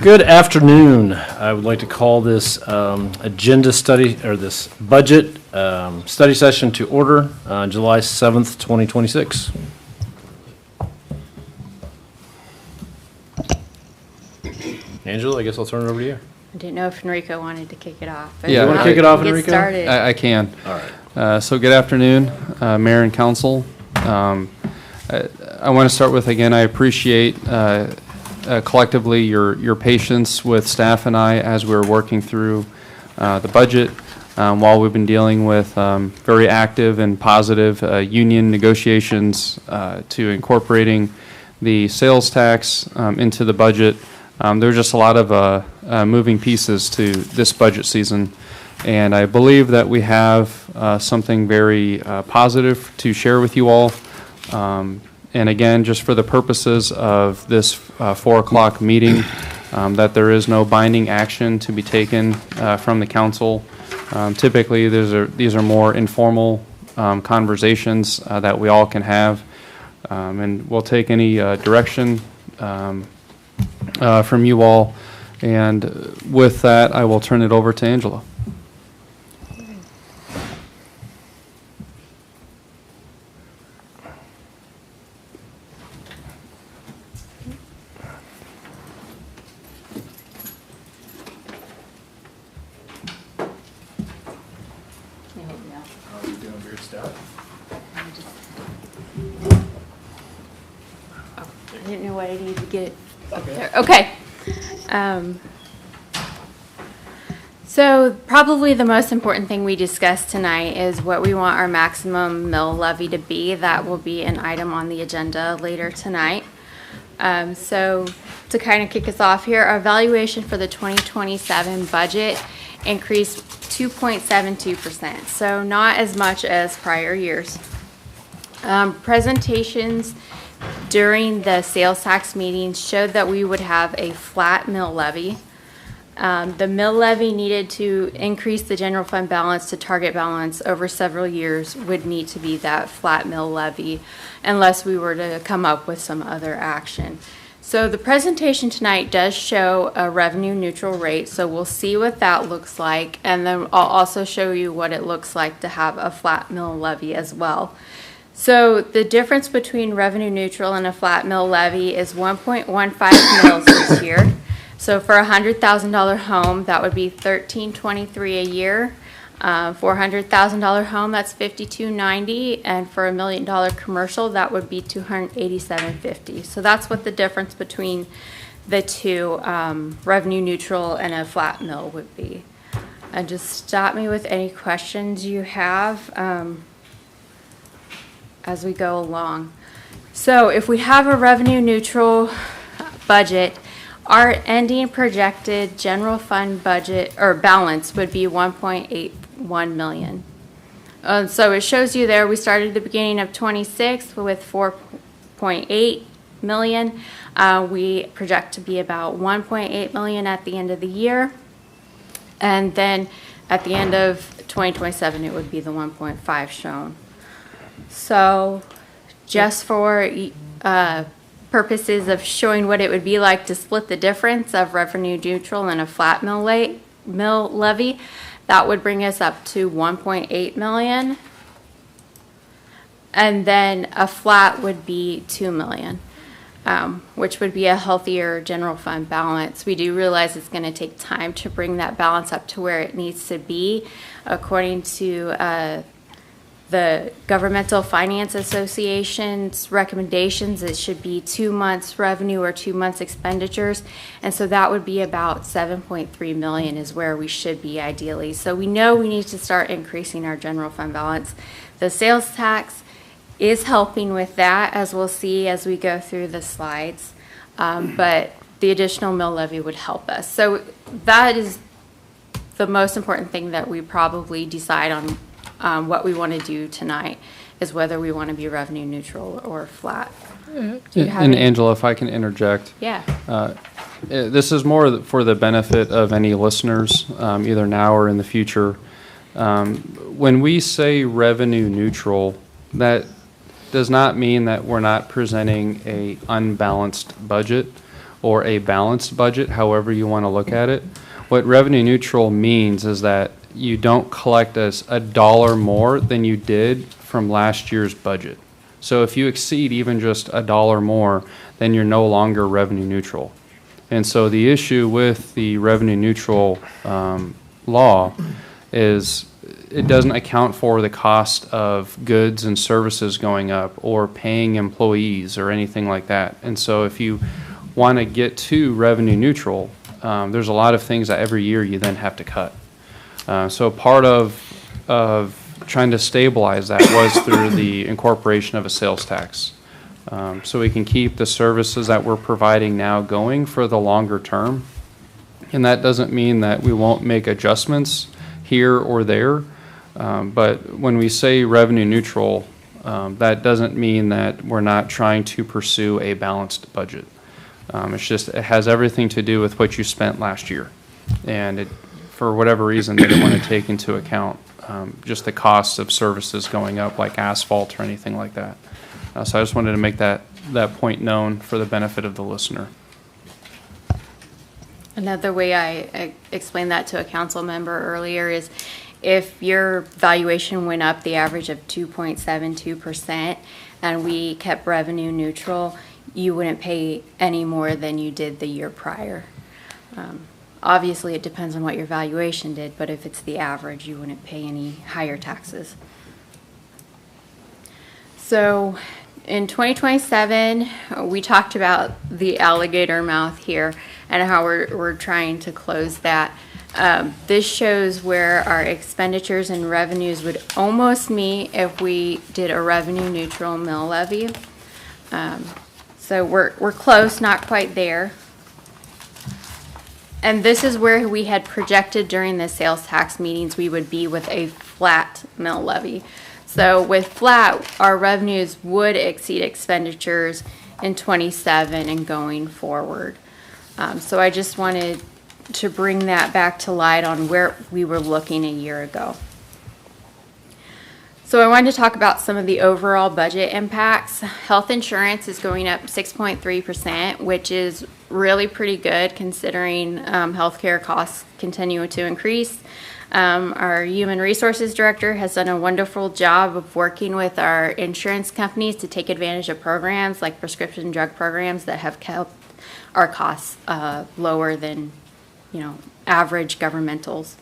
Good afternoon. I would like to call this agenda study, or this budget study session to order on July 7th, 2026. Angela, I guess I'll turn it over to you. I didn't know if Enrico wanted to kick it off. Yeah, you want to kick it off, Get Enrico? started. I can. All right. So good afternoon, Mayor and Council. I want to start with, again, I appreciate collectively your patience with staff and I as we're working through the budget while we've been dealing with very active and positive union negotiations to incorporating the sales tax into the budget. There's just a lot of moving pieces to this budget season, and I believe that we have something very positive to share with you all. And again, just for the purposes of this 4 o'clock meeting, that there is no binding action to be taken from the council. Typically, these are more informal conversations that we all can have, and we'll take any direction from you all. And with that, I will turn it over to Angela. I didn't know what I needed to get up there. Okay. So probably the most important thing we discussed tonight is what we want our maximum mill levy to be. That will be an item on the agenda later tonight. So to kind of kick us off here, our valuation for the 2027 budget increased 2.72%, so not as much as prior years. Presentations during the sales tax meetings showed that we would have a flat mill levy. The mill levy needed to increase the general fund balance to target balance over several years would need to be that flat mill levy unless we were to come up with some other action. So the presentation tonight does show a revenue neutral rate, so we'll see what that looks like, and then I'll also show you what it looks like to have a flat mill levy as well. So the difference between revenue neutral and a flat mill levy is 1.15 mils this year. So for a $100,000 home, that would be $1,323 a year. For a $100,000 home, that's $5,290, and for $1 million commercial, that would be $287.50. So that's what the difference between the two, revenue neutral and a flat mill, would be. And just stop me with any questions you have as we go along. So if we have a revenue neutral budget, our ending projected general fund budget or balance would be 1.81 million. So it shows you there we started at the beginning of 26 with 4.8 million. We project to be about 1.8 million at the end of the year, and then at the end of 2027 it would be the 1.5 shown. So just for purposes of showing what it would be like to split the difference of revenue neutral and a flat mill levy, that would bring us up to 1.8 million. And then a flat would be 2 million, which would be a healthier general fund balance. We do realize it's going to take time to bring that balance up to where it needs to be. According to the Governmental Finance Association's recommendations, it should be 2 months revenue or 2 months expenditures, and so that would be about 7.3 million is where we should be ideally. So we know we need to start increasing our general fund balance. The sales tax is helping with that, as we'll see as we go through the slides, but the additional mill levy would help us. So that is the most important thing that we probably decide on. What we want to do tonight is whether we want to be revenue neutral or flat. And Angela, if I can interject. Yeah. This is more for the benefit of any listeners, either now or in the future. When we say revenue neutral, that does not mean that we're not presenting a unbalanced budget. or a balanced budget, however you want to look at it. What revenue neutral means is that you don't collect a dollar more than you did from last year's budget. So if you exceed even just a dollar more, then you're no longer revenue neutral. And so the issue with the revenue neutral law is it doesn't account for the cost of goods and services going up or paying employees or anything like that. And so if you want to get to revenue neutral, there's a lot of things that every year you then have to cut. So part of trying to stabilize that was through the incorporation of a sales tax. So we can keep the services that we're providing now going for the longer term. And that doesn't mean that we won't make adjustments here or there. But when we say revenue neutral, that doesn't mean that we're not trying to pursue a balanced budget. It's just, it has everything to do with what you spent last year. And for whatever reason, they didn't want to take into account just the costs of services going up like asphalt or anything like that. So I just wanted to make that point known for the benefit of the listener. Another way I explained that to a council member earlier is if your valuation went up the average of 2.72% and we kept revenue neutral, you wouldn't pay any more than you did the year prior. Obviously, it depends on what your valuation did, but if it's the average, you wouldn't pay any higher taxes. So in 2027, we talked about the alligator mouth here and how we're trying to close that. This shows where our expenditures and revenues would almost meet if we did a revenue neutral mill levy. So we're close, not quite there. And this is where we had projected during the sales tax meetings we would be with a flat mill levy. So with flat, our revenues would exceed expenditures in 27 and going forward. So I just wanted to bring that back to light on where we were looking a year ago. So I wanted to talk about some of the overall budget impacts. Health insurance is going up 6.3%, which is really pretty good considering healthcare costs continue to increase. Our human resources director has done a wonderful job of working with our insurance companies to take advantage of programs like prescription drug programs that have kept our costs lower than, average governmentals.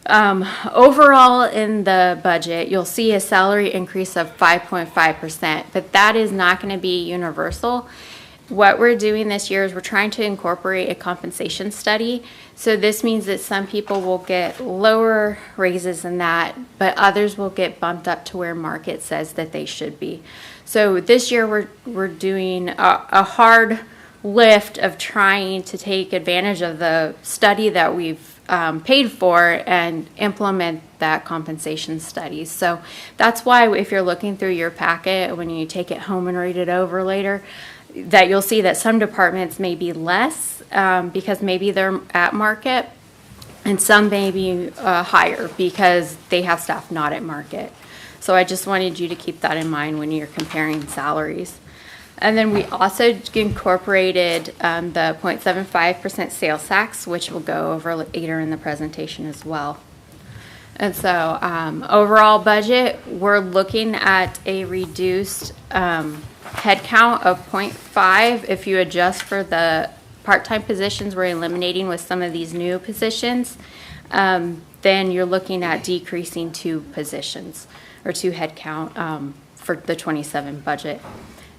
Overall in the budget, you'll see a salary increase of 5.5%, but that is not going to be universal. What we're doing this year is we're trying to incorporate a compensation study. So this means that some people will get lower raises than that, but others will get bumped up to where market says that they should be. So this year we're doing a hard lift of trying to take advantage of the study that we've paid for and implement that compensation study. So that's why if you're looking through your packet, when you take it home and read it over later, that you'll see that some departments may be less because maybe they're at market, and some may be higher because they have staff not at market. So I just wanted you to keep that in mind when you're comparing salaries. And then we also incorporated the 0.75% sales tax, which we'll go over later in the presentation as well. And so overall budget, we're looking at a reduced headcount of 0.5. If you adjust for the part-time positions we're eliminating with some of these new positions, then you're looking at decreasing 2 positions or 2 headcount for the 27 budget.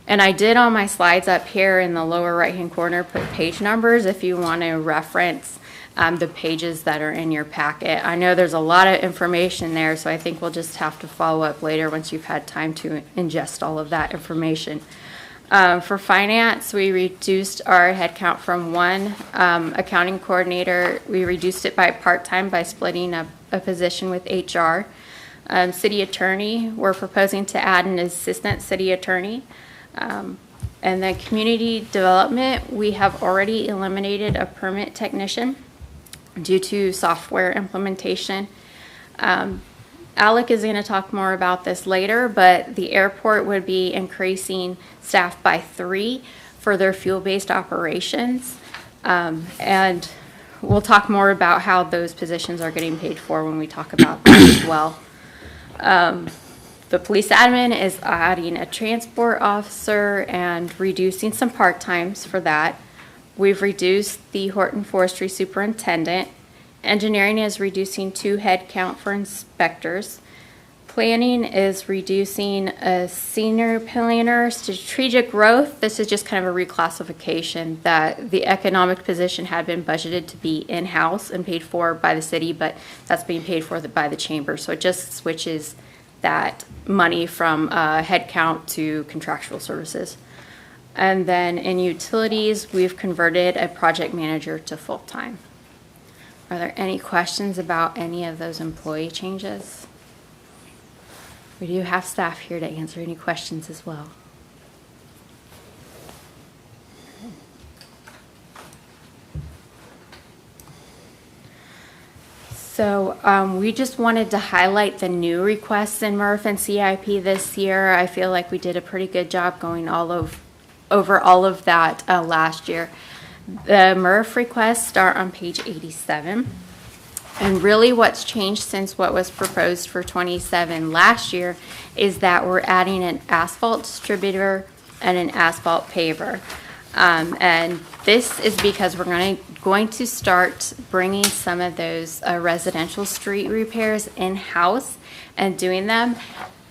And I did on my slides up here in the lower right-hand corner put page numbers if you want to reference the pages that are in your packet. I know there's a lot of information there, so I think we'll just have to follow up later once you've had time to ingest all of that information. For finance, we reduced our headcount from 1 accounting coordinator. We reduced it by part-time by splitting up a position with HR. City attorney, we're proposing to add an assistant city attorney. And then community development, we have already eliminated a permit technician due to software implementation. Alec is going to talk more about this later, but the airport would be increasing staff by 3 for for their fuel-based operations. And we'll talk more about how those positions are getting paid for when we talk about that as well. The police admin is adding a transport officer and reducing some part-times for that. We've reduced the Horton Forestry Superintendent. Engineering is reducing 2 headcount for inspectors. Planning is reducing a senior planner. Strategic growth, this is just kind of a reclassification that the economic position had been budgeted to be in-house and paid for by the city, but that's being paid for by the chamber. So it just switches that money from headcount to contractual services. And then in utilities, we've converted a project manager to full-time. Are there any questions about any of those employee changes? We do have staff here to answer any questions as well. So we just wanted to highlight the new requests in MRF and CIP this year. I feel like we did a pretty good job going over all of that last year. The MRF requests start on page 87. And really what's changed since what was proposed for 27 last year is that we're adding an asphalt distributor and an asphalt paver. And this is because we're going to start bringing some of those residential street repairs in-house and doing them.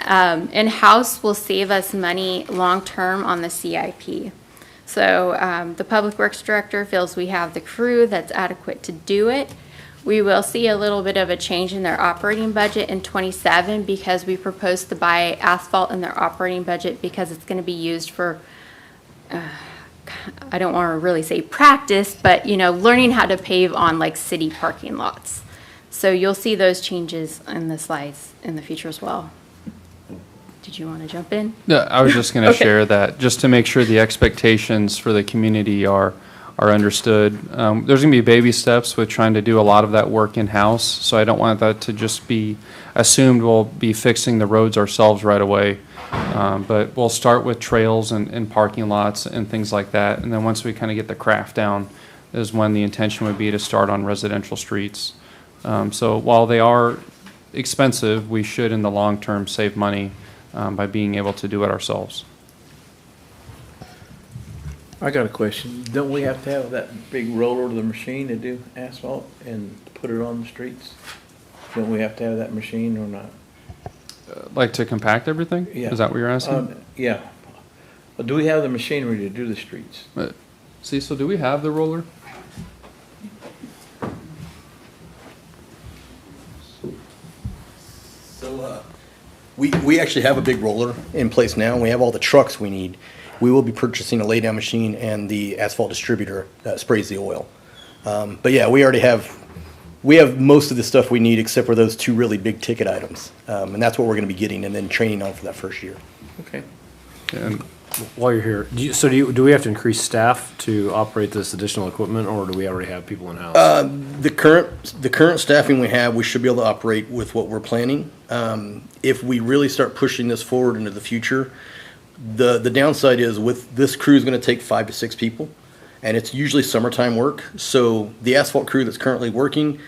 In-house will save us money long-term on the CIP. So the Public Works Director feels we have the crew that's adequate to do it. We will see a little bit of a change in their operating budget in 27 because we propose to buy asphalt in their operating budget because it's going to be used for I don't want to really say practice, but learning how to pave on like city parking lots. So you'll see those changes in the slides in the future as well. Did you want to jump in? No, I was just going to Okay. share that, just to make sure the expectations for the community are understood. There's going to be baby steps with trying to do a lot of that work in-house, so I don't want that to just be assumed we'll be fixing the roads ourselves right away. But we'll start with trails and parking lots and things like that, and then once we kind of get the craft down is when the intention would be to start on residential streets. So while they are expensive, we should in the long term save money by being able to do it ourselves. I got a question. Don't we have to have that big roller to the machine to do asphalt and put it on the streets? Don't we have to have that machine or not? Like to compact everything? Yeah. Is that what you're asking? Yeah. But do we have the machinery to do the streets? Cecil, do we have the roller? So we actually have a big roller in place now, and we have all the trucks we need. We will be purchasing a laydown machine and the asphalt distributor that sprays the oil. But yeah, we have most of the stuff we need except for those 2 really big ticket items. And that's what we're going to be getting and then training on for that first year. Okay. And While you're here, do we have to increase staff to operate this additional equipment, or do we already have people in-house? The current staffing we have, we should be able to operate with what we're planning. If we really start pushing this forward into the future, the downside is with this crew is going to take 5 to 6 people, and it's usually summertime work. So the asphalt crew that's currently working,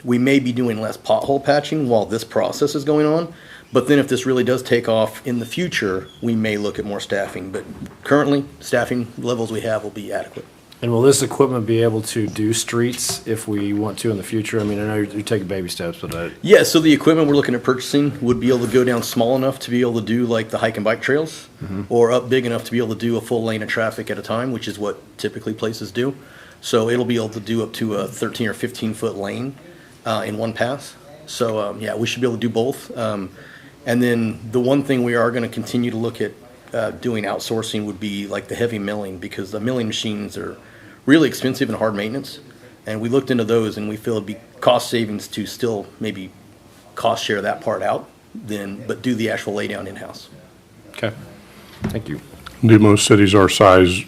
we may be doing less pothole patching while this process is going on. But then if this really does take off in the future, we may look at more staffing. But currently, staffing levels we have will be adequate. And will this equipment be able to do streets if we want to in the future? I mean, I know you're taking baby steps, but Yeah, so the equipment we're looking at purchasing would be able to go down small enough to be able to do like the hike and bike trails, or up big enough to be able to do a full lane of traffic at a time, which is what typically places do. So it'll be able to do up to a 13 or 15 foot lane in one pass. So yeah, we should be able to do both. And then the one thing we are going to continue to look at doing outsourcing would be like the heavy milling, because the milling machines are really expensive and hard maintenance. And we looked into those and we feel it'd be cost savings to still maybe cost share that part out, but do the actual laydown in-house. okay. Thank you. Do most cities our size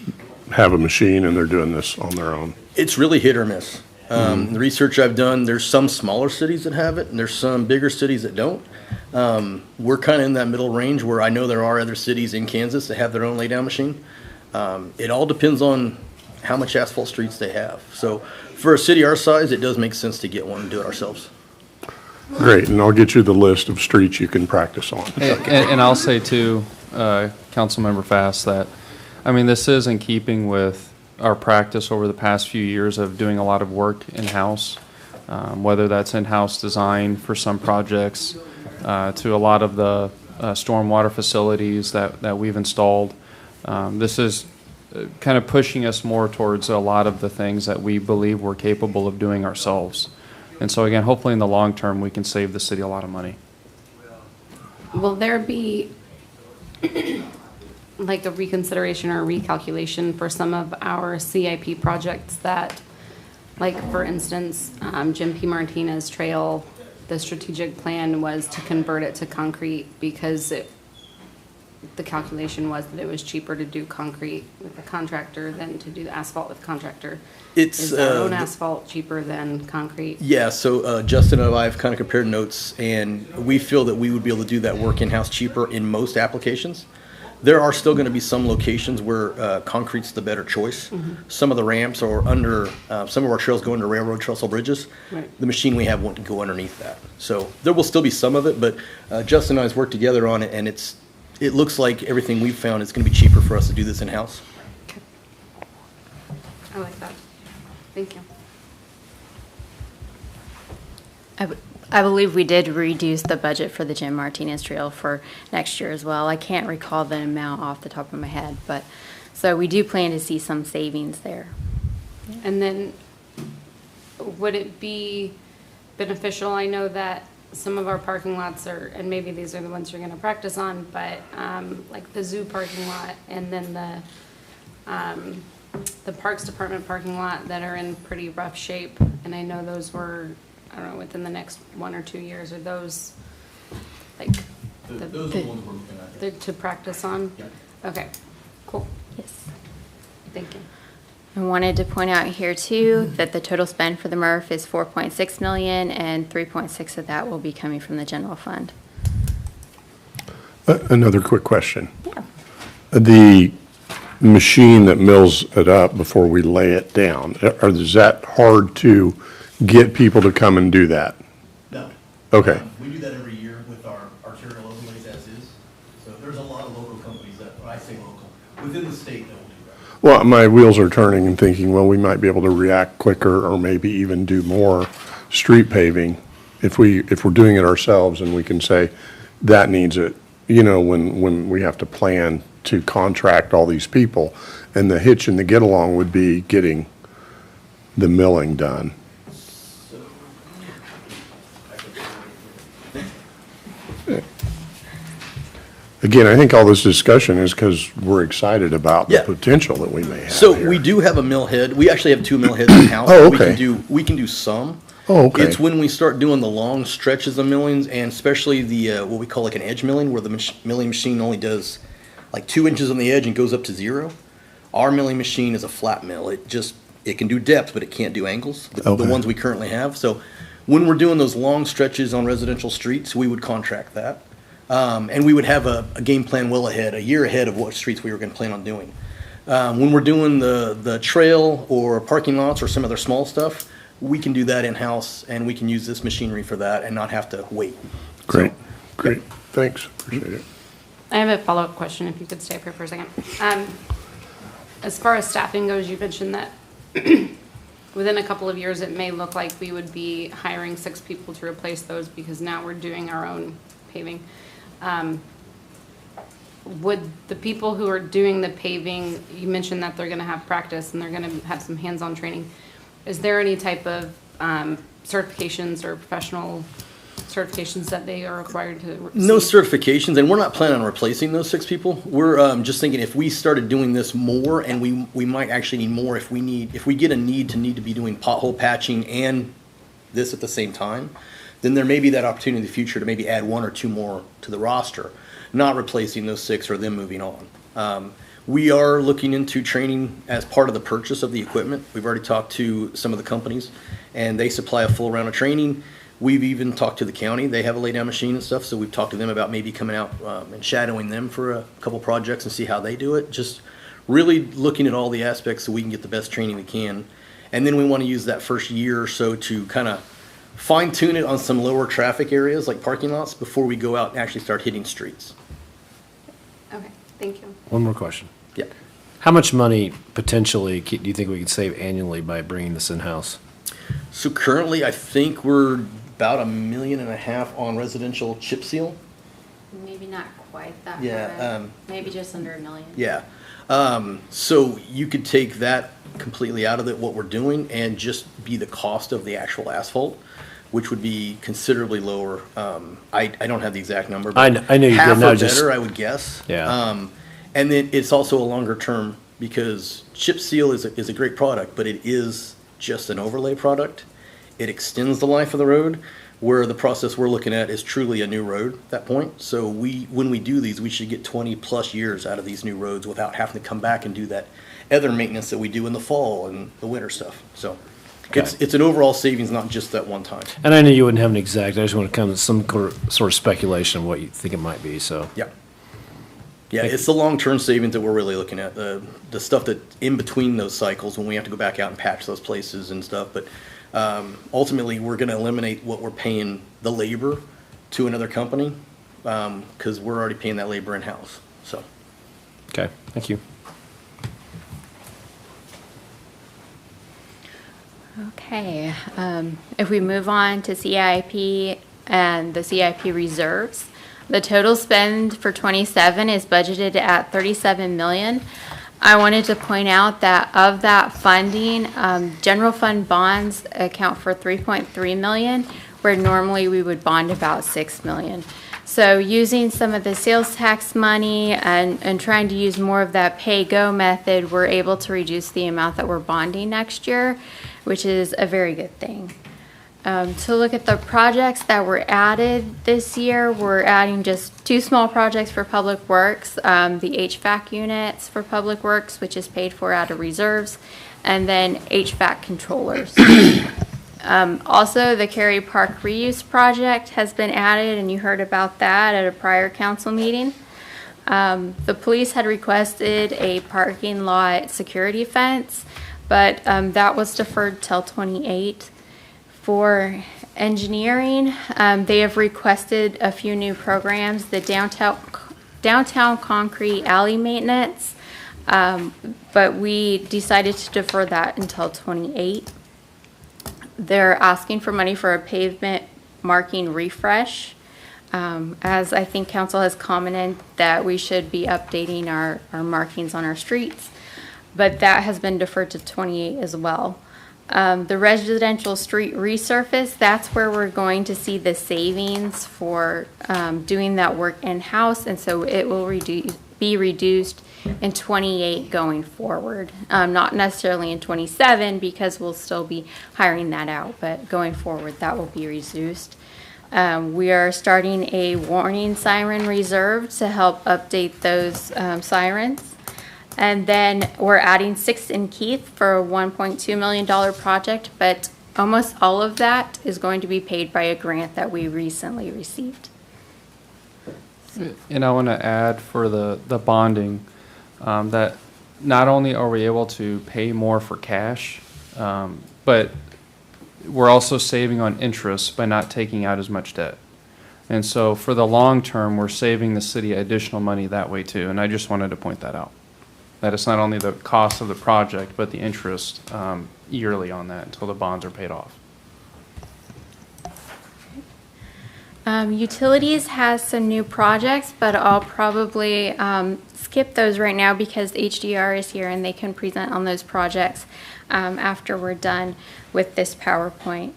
have a machine and they're doing this on their own? It's really hit or miss. The research I've done, there's some smaller cities that have it, and there's some bigger cities that don't. We're kind of in that middle range where I know there are other cities in Kansas that have their own laydown machine. It all depends on how much asphalt streets they have. So for a city our size, it does make sense to get one and do it ourselves. Great, and I'll get you the list of streets you can practice on. And I'll say too, Councilmember Fast, that, I mean, this is in keeping with our practice over the past few years of doing a lot of work in-house, whether that's in-house design for some projects, to a lot of the stormwater facilities that we've installed. This is kind of pushing us more towards a lot of the things that we believe we're capable of doing ourselves. And so again, hopefully in the long term, we can save the city a lot of money. Will there be like a reconsideration or recalculation for some of our CIP projects that, like for instance, Jim P. Martinez Trail, the strategic plan was to convert it to concrete because the calculation was that it was cheaper to do concrete with a contractor than to do asphalt with a contractor. It's Is our own asphalt cheaper than concrete? Yeah, so Justin and I have kind of compared notes, and we feel that we would be able to do that work in-house cheaper in most applications. There are still going to be some locations where concrete's the better choice. Some of the ramps or under, some of our trails go under railroad trestle bridges. Right. The machine we have won't go underneath that. So there will still be some of it, but Justin and I have worked together on it, and it looks like everything we've found is going to be cheaper for us to do this in-house. Okay. I like that. Thank you. I believe we did reduce the budget for the Jim Martinez Trail for next year as well. I can't recall the amount off the top of my head, but, so we do plan to see some savings there. And then, would it be beneficial, I know that some of our parking lots are, and maybe these are the ones you're gonna practice on, but, like the zoo parking lot and then the Parks Department parking lot that are in pretty rough shape, and I know those were, I don't know, within the next 1 or 2 years, are those, like, Those are the ones we're looking at. they're to practice on? Yeah. Okay, cool, Yes. thank you. I wanted to point out here too, that the total spend for the MRF is 4.6 million and 3.6 of that will be coming from the general fund. Another quick question. Yeah. The machine that mills it up before we lay it down, is that hard to get people to come and do that? No. Okay. We do that every year with our arterial overlays as is. So there's a lot of local companies that, when I say local, within the state that will do that. Well, my wheels are turning and thinking, well, we might be able to react quicker or maybe even do more street paving if we're doing it ourselves and we can say that needs it, when we have to plan to contract all these people. And the hitch and the get along would be getting the milling done. Again, I think all this discussion is because we're excited about the Yeah. potential that we may have So here. we do have a mill head. We actually have 2 mill heads in house. Oh, We okay. can do some. Oh, okay. It's when we start doing the long stretches of millings, and especially the what we call like an edge milling, where the milling machine only does like 2 inches on the edge and goes up to 0. Our milling machine is a flat mill. It can do depth, but it can't do angles. The Okay. ones we currently have. So when we're doing those long stretches on residential streets, we would contract that. And we would have a game plan well ahead, a year ahead of what streets we were going to plan on doing. When we're doing the trail or parking lots or some other small stuff, we can do that in-house, and we can use this machinery for that and not have to wait. Great, great. Thanks, appreciate it. I have a follow-up question, if you could stay up here for a second. As far as staffing goes, you mentioned that within a couple of years, it may look like we would be hiring 6 people to replace those because now we're doing our own paving. Would the people who are doing the paving, you mentioned that they're gonna have practice and they're gonna have some hands-on training. Is there any type of certifications or professional certifications that they are required to receive? No certifications, and we're not planning on replacing those 6 people. We're just thinking if we started doing this more, and we might actually need more if we get a need to be doing pothole patching and this at the same time, then there may be that opportunity in the future to maybe add 1 or 2 more to the roster, not replacing those 6 or them moving on. We are looking into training as part of the purchase of the equipment. We've already talked to some of the companies, and they supply a full round of training. We've even talked to the county. They have a lay-down machine and stuff, so we've talked to them about maybe coming out and shadowing them for a couple projects and see how they do it. Just really looking at all the aspects so we can get the best training we can. And then we want to use that first year or so to kind of fine tune it on some lower traffic areas like parking lots before we go out and actually start hitting streets. Okay, thank you. One more question. Yeah. How much money potentially do you think we could save annually by bringing this in-house? So currently, I think we're about $1.5 million on residential chip seal. Maybe not quite that Yeah, high. Maybe just under $1 million. Yeah. So you could take that completely out of it, what we're doing, and just be the cost of the actual asphalt, which would be considerably lower. I don't have the exact number, but I know you half didn't, I or was just- better, I would guess. Yeah. And then it's also a longer term because chip seal is a great product, but it is just an overlay product. It extends the life of the road, where the process we're looking at is truly a new road at that point. So when we do these, we should get 20 plus years out of these new roads without having to come back and do that other maintenance that we do in the fall and the winter stuff. So it's an overall savings, not just that one time. And I know you wouldn't have an exact, I just want to come to some sort of speculation of what you think it might be, so. Yeah. Yeah, it's the long-term savings that we're really looking at, the stuff that in between those cycles when we have to go back out and patch those places and stuff. But ultimately, we're going to eliminate what we're paying the labor to another company because we're already paying that labor in-house. So, Okay, thank you. Okay, if we move on to CIP and the CIP reserves, the total spend for 27 is budgeted at 37 million. I wanted to point out that of that funding, general fund bonds account for 3.3 million, where normally we would bond about 6 million. So using some of the sales tax money and trying to use more of that pay-go method, we're able to reduce the amount that we're bonding next year, which is a very good thing. To look at the projects that were added this year, we're adding just 2 small projects for Public Works, the HVAC units for Public Works, which is paid for out of reserves, and then HVAC controllers. Also, the Cary Park reuse project has been added, and you heard about that at a prior council meeting. The police had requested a parking lot security fence, but that was deferred till 28. For engineering, they have requested a few new programs, the downtown concrete alley maintenance, but we decided to defer that until 28. They're asking for money for a pavement marking refresh. As I think council has commented that we should be updating our markings on our streets, but that has been deferred to 28 as well. The residential street resurface, that's where we're going to see the savings for doing that work in-house, and so it will be reduced in 28 going forward. Not necessarily in 27 because we'll still be hiring that out, but going forward that will be reduced. We are starting a warning siren reserve to help update those sirens. And then we're adding 6th and Keith for a $1.2 million project, but almost all of that is going to be paid by a grant that we recently received. And I want to add for the bonding, that not only are we able to pay more for cash, but we're also saving on interest by not taking out as much debt. And so for the long term, we're saving the city additional money that way too. And I just wanted to point that out. That it's not only the cost of the project, but the interest yearly on that until the bonds are paid off. Utilities has some new projects, but I'll probably skip those right now because HDR is here and they can present on those projects after we're done with this PowerPoint.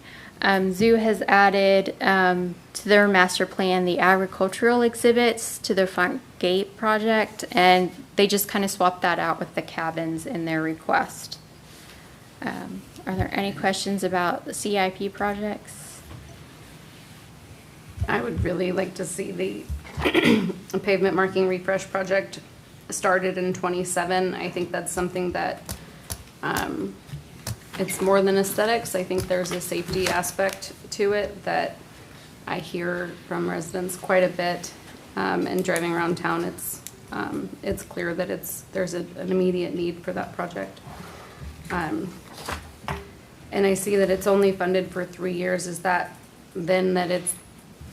Zoo has added to their master plan the agricultural exhibits to their front gate project, and they just kind of swapped that out with the cabins in their request. Are there any questions about the CIP projects? I would really like to see the pavement marking refresh project started in 27. I think that's something that it's more than aesthetics. I think there's a safety aspect to it that I hear from residents quite a bit. And driving around town, it's clear that there's an immediate need for that project. And I see that it's only funded for 3 years. Is that then that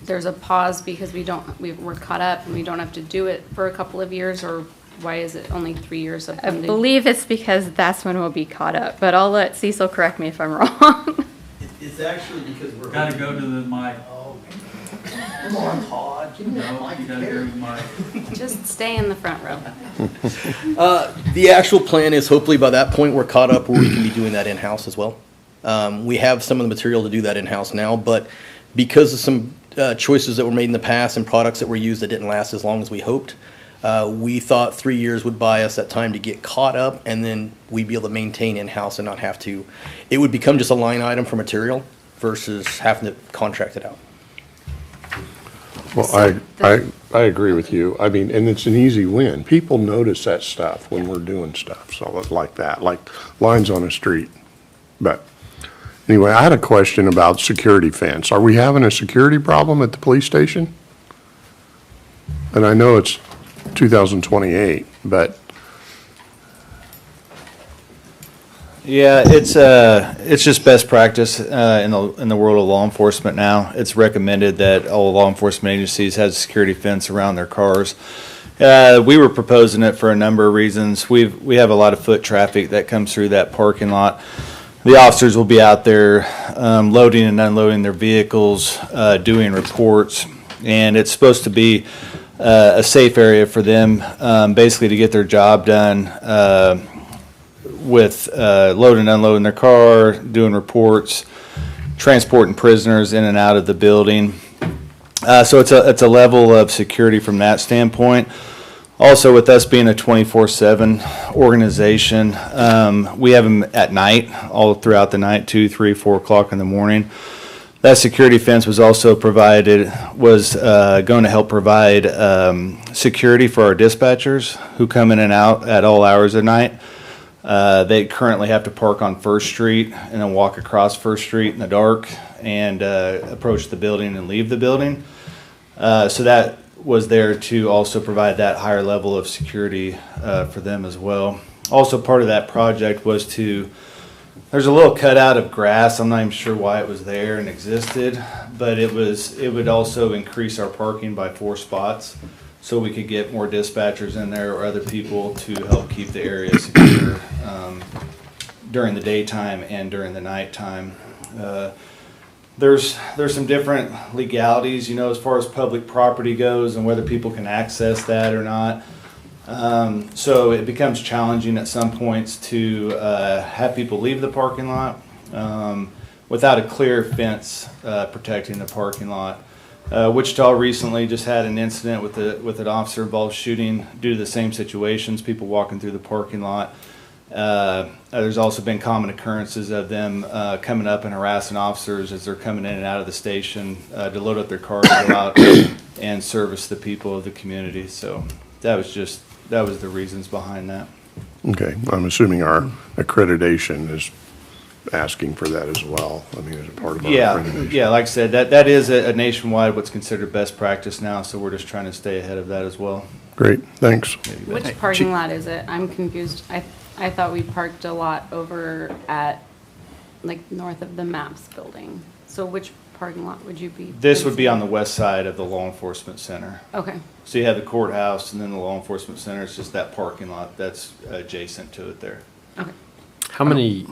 there's a pause because we're caught up and we don't have to do it for a couple of years, or why is it only 3 years of I funding? believe it's because that's when we'll be caught up, but I'll let Cecil correct me if I'm wrong. It's actually because we're. Gotta go to the mic. Come on, Todd. Give me that No, mic you gotta go here. to the mic. Just stay in the front row. The actual plan is hopefully by that point, we're caught up where we can be doing that in-house as well. We have some of the material to do that in-house now, but because of some choices that were made in the past and products that were used that didn't last as long as we hoped, we thought 3 years would buy us that time to get caught up, and then we'd be able to maintain in-house and not have to. It would become just a line item for material versus having to contract it out. Well, I agree with you. I mean, and it's an easy win. People notice that stuff when we're doing stuff, so it's like that, like lines on a street. But anyway, I had a question about security fence. Are we having a security problem at the police station? And I know it's 2028, but Yeah, it's just best practice in the world of law enforcement now. It's recommended that all law enforcement agencies have a security fence around their cars. We were proposing it for a number of reasons. We have a lot of foot traffic that comes through that parking lot. The officers will be out there loading and unloading their vehicles, doing reports, and it's supposed to be a safe area for them, basically to get their job done. With loading and unloading their car, doing reports, transporting prisoners in and out of the building. So it's a level of security from that standpoint. Also, with us being a 24/7 organization, we have them at night, all throughout the night, 2, 3, 4 o'clock in the morning. That security fence was also going to help provide security for our dispatchers who come in and out at all hours of night. They currently have to park on First Street and then walk across First Street in the dark and approach the building and leave the building. So that was there to also provide that higher level of security for them as well. Also, part of that project was there's a little cutout of grass. I'm not even sure why it was there and existed, but it would also increase our parking by 4 spots. So we could get more dispatchers in there or other people to help keep the area secure during the daytime and during the nighttime. There's some different legalities, as far as public property goes and whether people can access that or not. So it becomes challenging at some points to have people leave the parking lot without a clear fence protecting the parking lot. Wichita recently just had an incident with an officer involved shooting due to the same situations, people walking through the parking lot. There's also been common occurrences of them coming up and harassing officers as they're coming in and out of the station to load up their car to go out and service the people of the community. So that was the reasons behind that. okay, I'm assuming our accreditation is asking for that as well. I mean, as a part of our accreditation. Yeah, like I said, that is a nationwide what's considered best practice now, so we're just trying to stay ahead of that as well. Great, thanks. Which parking lot is it? I'm confused. I thought we parked a lot over at, like, north of the MAPS building. So which parking lot would you be? This would be on the west side of the law enforcement center. Okay. So you have the courthouse and then the law enforcement center. It's just that parking lot that's adjacent to it there. Okay. How many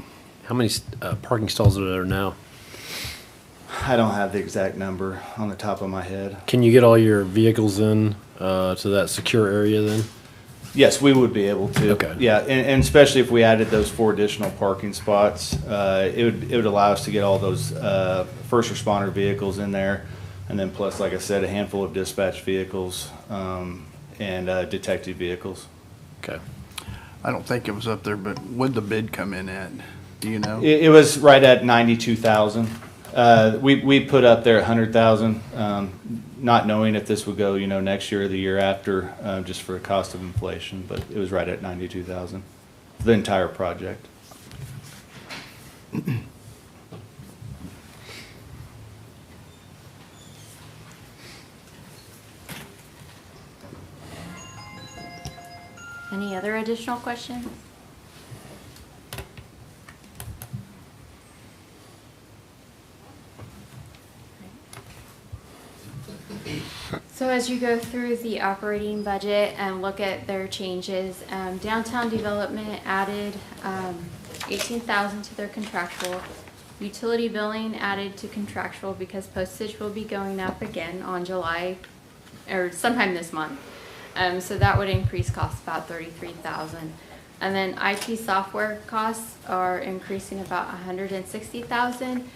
parking stalls are there now? I don't have the exact number on the top of my head. Can you get all your vehicles in to that secure area then? Yes, we would be able to. Okay. Yeah, and especially if we added those 4 additional parking spots, it would allow us to get all those first responder vehicles in there, and then plus, like I said, a handful of dispatch vehicles and detective vehicles. Okay. I don't think it was up there, but what'd the bid come in at? Do you know? It was right at 92,000. We put up there 100,000, not knowing if this would go, next year or the year after, just for the cost of inflation. But it was right at 92,000, the entire project. Any other additional questions? So as you go through the operating budget and look at their changes, downtown development added 18,000 to their contractual. Utility billing added to contractual because postage will be going up again on July, or sometime this month. So that would increase costs about 33,000. And then IT software costs are increasing about 160,000.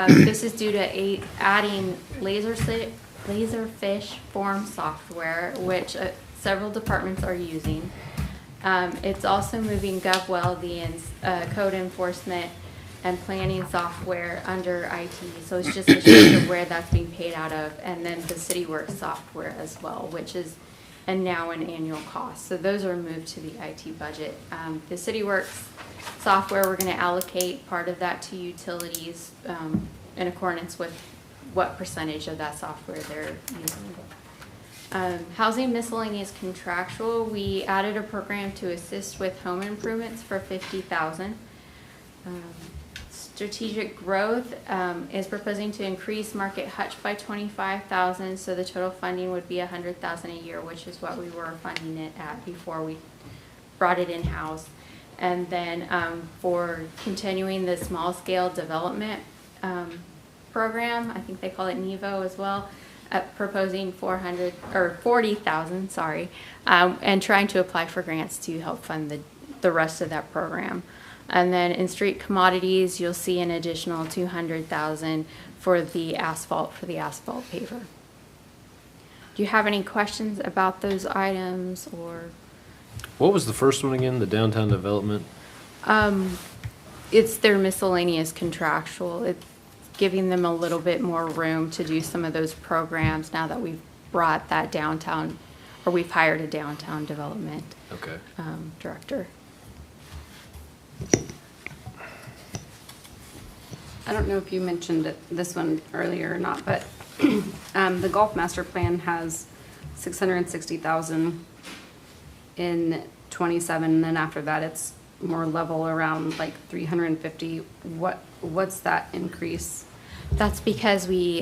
This is due to adding Laserfish form software, which several departments are using. It's also moving GovWell, the code enforcement and planning software under IT. So it's just a shift of where that's being paid out of. And then the CityWorks software as well, which is now an annual cost. So those are moved to the IT budget. The CityWorks software, we're going to allocate part of that to utilities in accordance with what percentage of that software they're using. Housing miscellaneous contractual, we added a program to assist with home improvements for 50,000. Strategic growth is proposing to increase Market Hutch by 25,000, so the total funding would be 100,000 a year, which is what we were funding it at before we brought it in-house. And then for continuing the small scale development program, I think they call it NEVO as well, proposing 40,000, sorry, and trying to apply for grants to help fund the rest of that program. And then in street commodities, you'll see an additional 200,000 for the asphalt paver. Do you have any questions about those items or? What was the first one again, the downtown development? It's their miscellaneous contractual. It's giving them a little bit more room to do some of those programs now that we've brought that downtown, or we've hired a downtown development director. I don't know if you mentioned this one earlier or not, but the golf master plan has 660,000 in 27, and then after that it's more level around like 350. What's that increase? That's because we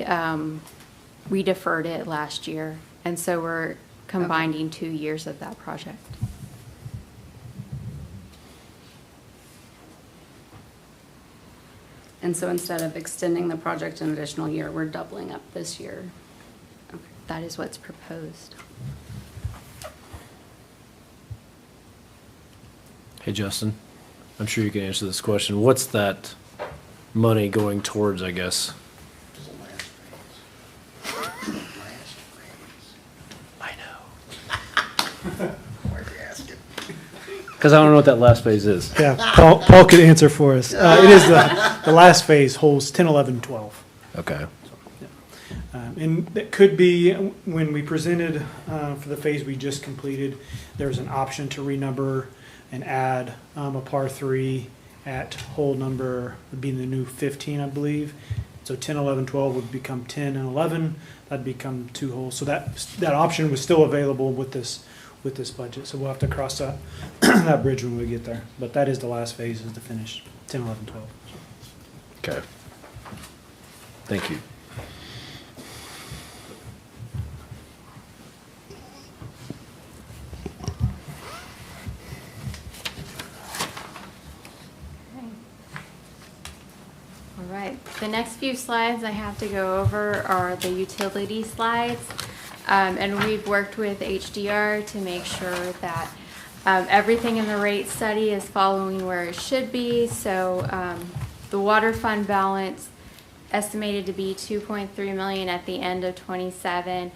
deferred it last year, and so we're combining 2 years of that project. And so instead of extending the project an additional year, we're doubling up this year. Okay. That is what's proposed. Hey, Justin, I'm sure you can answer this question. What's that money going towards, I guess? I know. Why'd you ask it? Because I don't know what that last phase is. Yeah, Paul could answer for us. It is the last phase holds 10, 11, 12. Okay. And it could be, when we presented for the phase we just completed, there was an option to renumber and add a par 3 at hole number, would be the new 15, I believe. So 10, 11, 12 would become 10 and 11. That'd become 2 holes. So that option was still available with this budget. So we'll have to cross that that bridge when we get there. But that is the last phase, is to finish 10, 11, 12. Okay. Thank you. All right, the next few slides I have to go over are the utility slides. And we've worked with HDR to make sure that everything in the rate study is following where it should be. So the water fund balance estimated to be 2.3 million at the end of 27,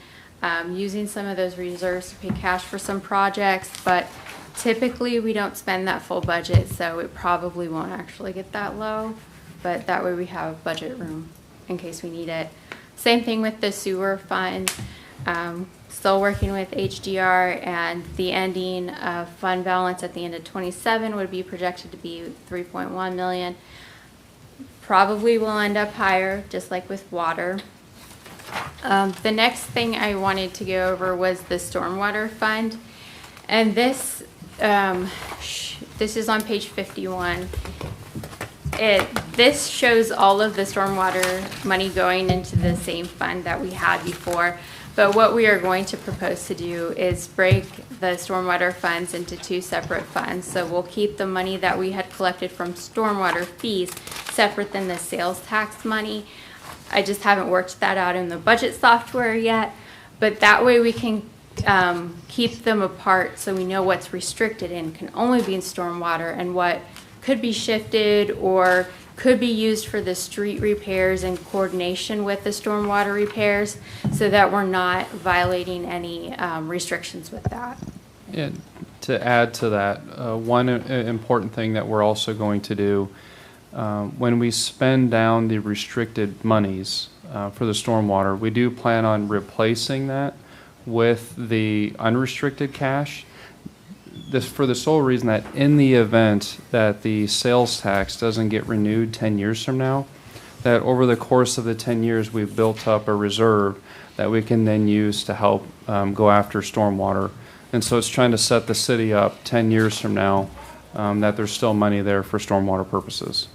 using some of those reserves to pay cash for some projects, but typically we don't spend that full budget, so it probably won't actually get that low, but that way we have budget room in case we need it. Same thing with the sewer fund. Still working with HDR, and the ending fund balance at the end of 27 would be projected to be 3.1 million. Probably will end up higher, just like with water. The next thing I wanted to go over was the stormwater fund, and this This is on page 51. This shows all of the stormwater money going into the same fund that we had before. But what we are going to propose to do is break the stormwater funds into two separate funds. So we'll keep the money that we had collected from stormwater fees separate than the sales tax money. I just haven't worked that out in the budget software yet, but that way we can keep them apart so we know what's restricted and can only be in stormwater and what could be shifted or could be used for the street repairs in coordination with the stormwater repairs so that we're not violating any restrictions with that. And to add to that, one important thing that we're also going to do, when we spend down the restricted monies for the stormwater, we do plan on replacing that with the unrestricted cash. This for the sole reason that in the event that the sales tax doesn't get renewed 10 years from now, that over the course of the 10 years we've built up a reserve that we can then use to help go after stormwater. And so it's trying to set the city up 10 years from now that there's still money there for stormwater purposes.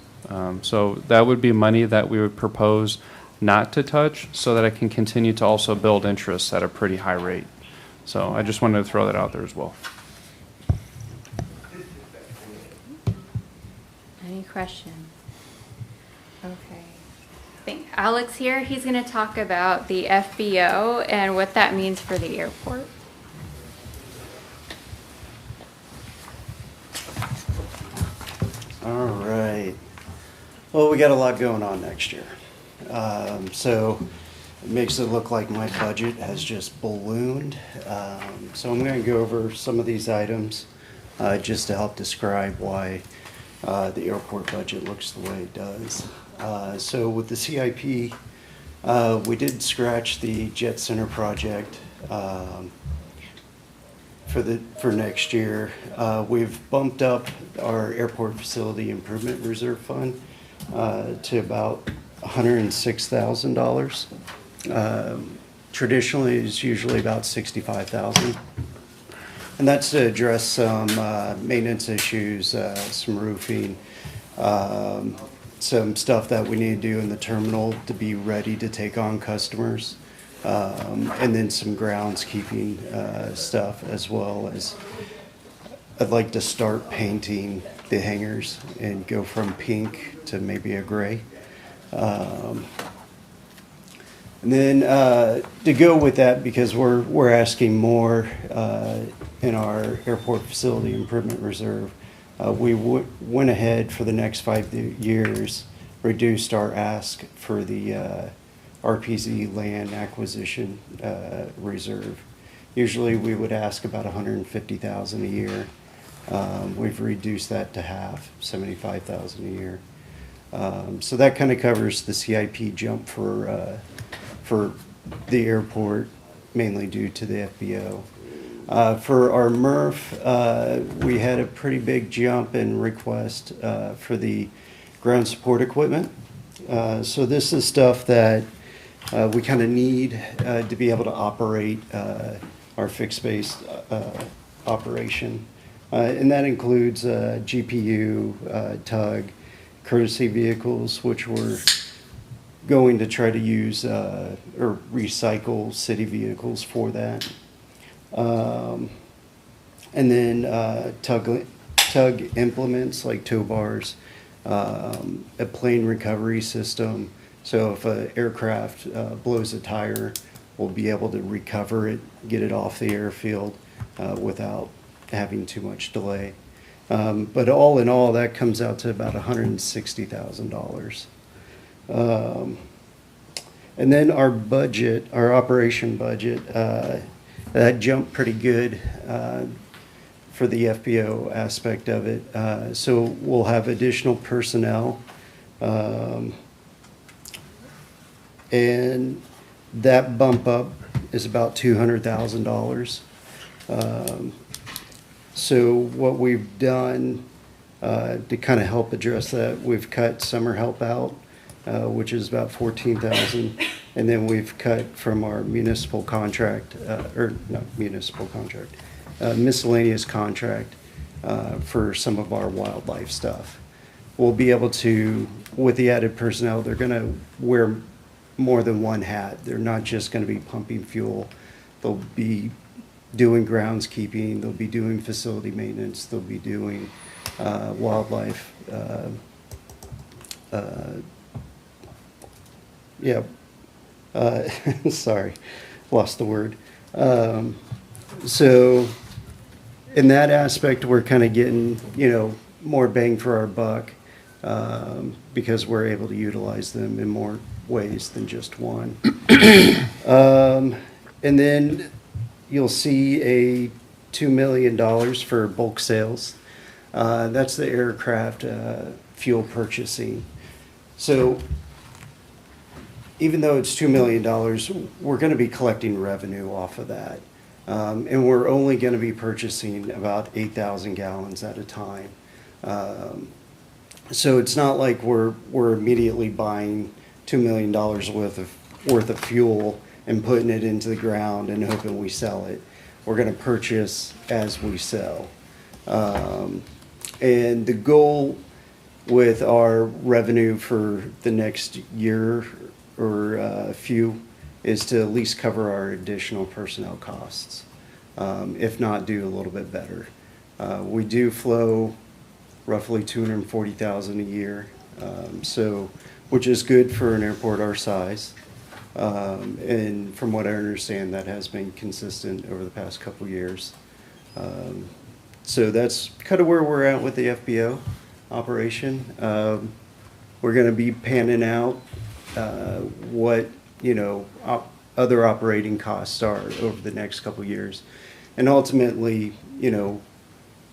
So that would be money that we would propose not to touch so that it can continue to also build interest at a pretty high rate. So I just wanted to throw that out there as well. Any questions? Okay. I think Alex here, he's going to talk about the FBO and what that means for the airport. All right. Well, we got a lot going on next year. So it makes it look like my budget has just ballooned. So I'm going to go over some of these items just to help describe why the airport budget looks the way it does. So with the CIP, we did scratch the Jet Center project for next year. We've bumped up our airport facility improvement reserve fund to about $106,000. Traditionally, it's usually about $65,000. And that's to address some maintenance issues, some roofing, some stuff that we need to do in the terminal to be ready to take on customers, and then some groundskeeping stuff, as well as I'd like to start painting the hangars and go from pink to maybe a gray. And then to go with that, because we're asking more in our airport facility improvement reserve, we went ahead for the next 5 years, reduced our ask for the RPZ land acquisition reserve. Usually we would ask about $150,000 a year. We've reduced that to half, $75,000 a year. So that kind of covers the CIP jump for the airport, mainly due to the FBO. For our MRF, we had a pretty big jump in request for the ground support equipment. So this is stuff that we kind of need to be able to operate our fixed-based operation. And that includes GPU, tug, courtesy vehicles, which we're going to try to use or recycle city vehicles for that. And then tug implements like tow bars, a plane recovery system. So if an aircraft blows a tire, we'll be able to recover it, get it off the airfield without having too much delay. But all in all, that comes out to about $160,000. And then our budget, our operation budget, that jumped pretty good for the FBO aspect of it. So we'll have additional personnel, and that bump up is about $200,000. So what we've done to kind of help address that, we've cut summer help out, which is about $14,000, and then we've cut from our municipal contract, miscellaneous contract, for some of our wildlife stuff. We'll be able to, with the added personnel, they're going to wear more than one hat. They're not just going to be pumping fuel. They'll be doing groundskeeping. They'll be doing facility maintenance. They'll be doing wildlife. Sorry, lost the word. So in that aspect, we're kind of getting, more bang for our buck because we're able to utilize them in more ways than just one. And then you'll see a $2 million for bulk sales. That's the aircraft fuel purchasing. So even though it's $2 million, we're going to be collecting revenue off of that. And we're only going to be purchasing about 8,000 gallons at a time. So it's not like we're immediately buying $2 million worth of fuel and putting it into the ground and hoping we sell it. We're going to purchase as we sell. And the goal with our revenue for the next year or few is to at least cover our additional personnel costs, if not do a little bit better. We do flow roughly 240,000 a year, so which is good for an airport our size. And from what I understand, that has been consistent over the past couple years. So that's kind of where we're at with the FBO operation. We're going to be panning out what other operating costs are over the next couple years, and ultimately,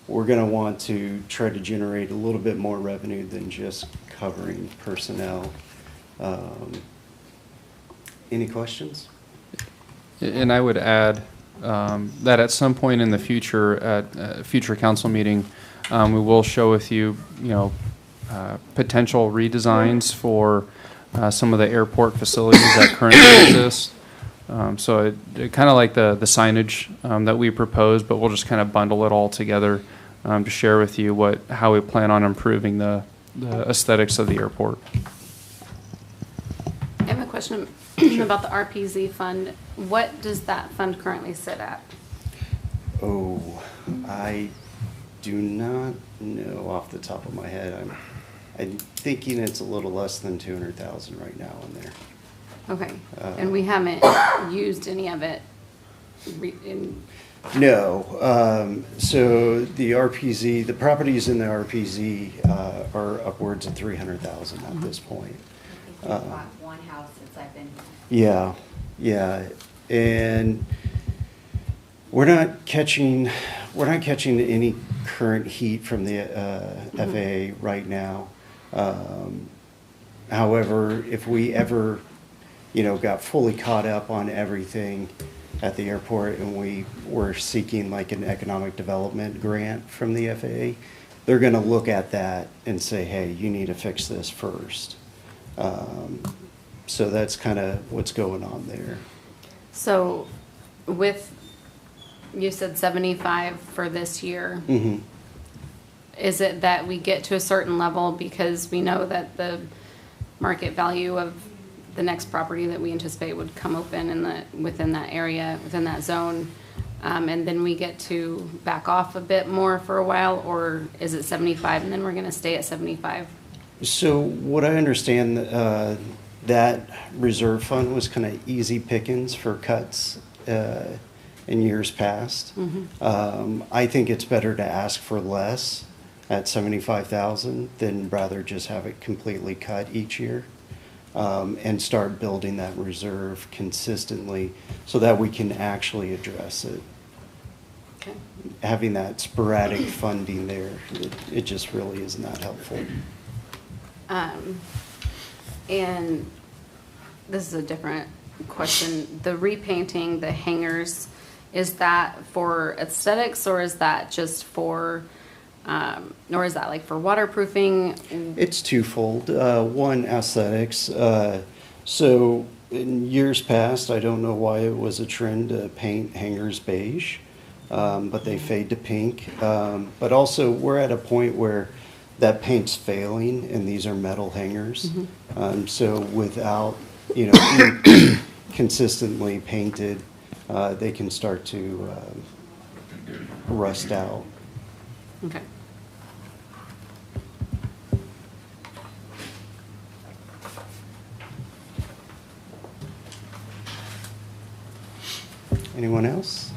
we're going to want to try to generate a little bit more revenue than just covering personnel. Any questions? And I would add that at some point in the future, at a future council meeting, we will show with you, potential redesigns for some of the airport facilities that currently exist. So it kind of like the signage that we propose, but we'll just kind of bundle it all together to share with you how we plan on improving the aesthetics of the airport. I have a question about the RPZ fund. What does that fund currently sit at? Oh, I do not know off the top of my head. I'm thinking it's a little less than 200,000 right now in there. Okay, and we haven't used any of it No. So the RPZ, the properties in the RPZ are upwards of 300,000 at this point. I think we've bought one house since I've been. Yeah, and we're not catching any current heat from the FAA right now. However, if we ever, got fully caught up on everything at the airport and we were seeking like an economic development grant from the FAA, they're going to look at that and say, hey, you need to fix this first. So that's kind of what's going on there. So you said 75 for this year. Mm-hmm. Is it that we get to a certain level because we know that the market value of the next property that we anticipate would come open within that area, within that zone, and then we get to back off a bit more for a while, or is it 75 and then we're going to stay at 75? So what I understand, that reserve fund was kind of easy pickings for cuts in years past. Mm-hmm. I think it's better to ask for less at 75,000 than rather just have it completely cut each year, and start building that reserve consistently so that we can actually address it. Okay. Having that sporadic funding there, it just really is not helpful. And this is a different question. The repainting, the hangers, is that for aesthetics or is that just for, or is that like for waterproofing? It's twofold. One, aesthetics. So in years past, I don't know why it was a trend to paint hangers beige. but they fade to pink. But also, we're at a point where that paint's failing, and these are metal hangers. So without, being consistently painted, they can start to rust out. Okay. Anyone else?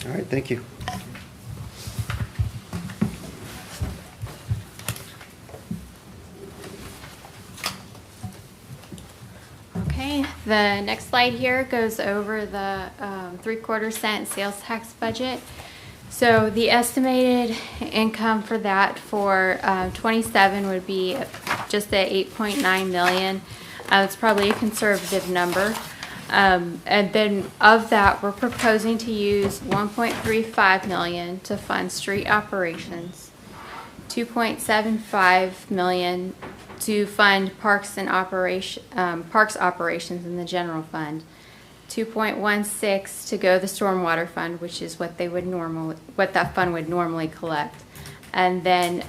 All right, thank you. Okay, the next slide here goes over the 3/4 cent sales tax budget. So the estimated income for that for 27 would be just at 8.9 million. It's probably a conservative number. And then of that, we're proposing to use 1.35 million to fund street operations, 2.75 million to fund parks operations in the general fund, 2.16 to go the stormwater fund, which is what that fund would normally collect. And then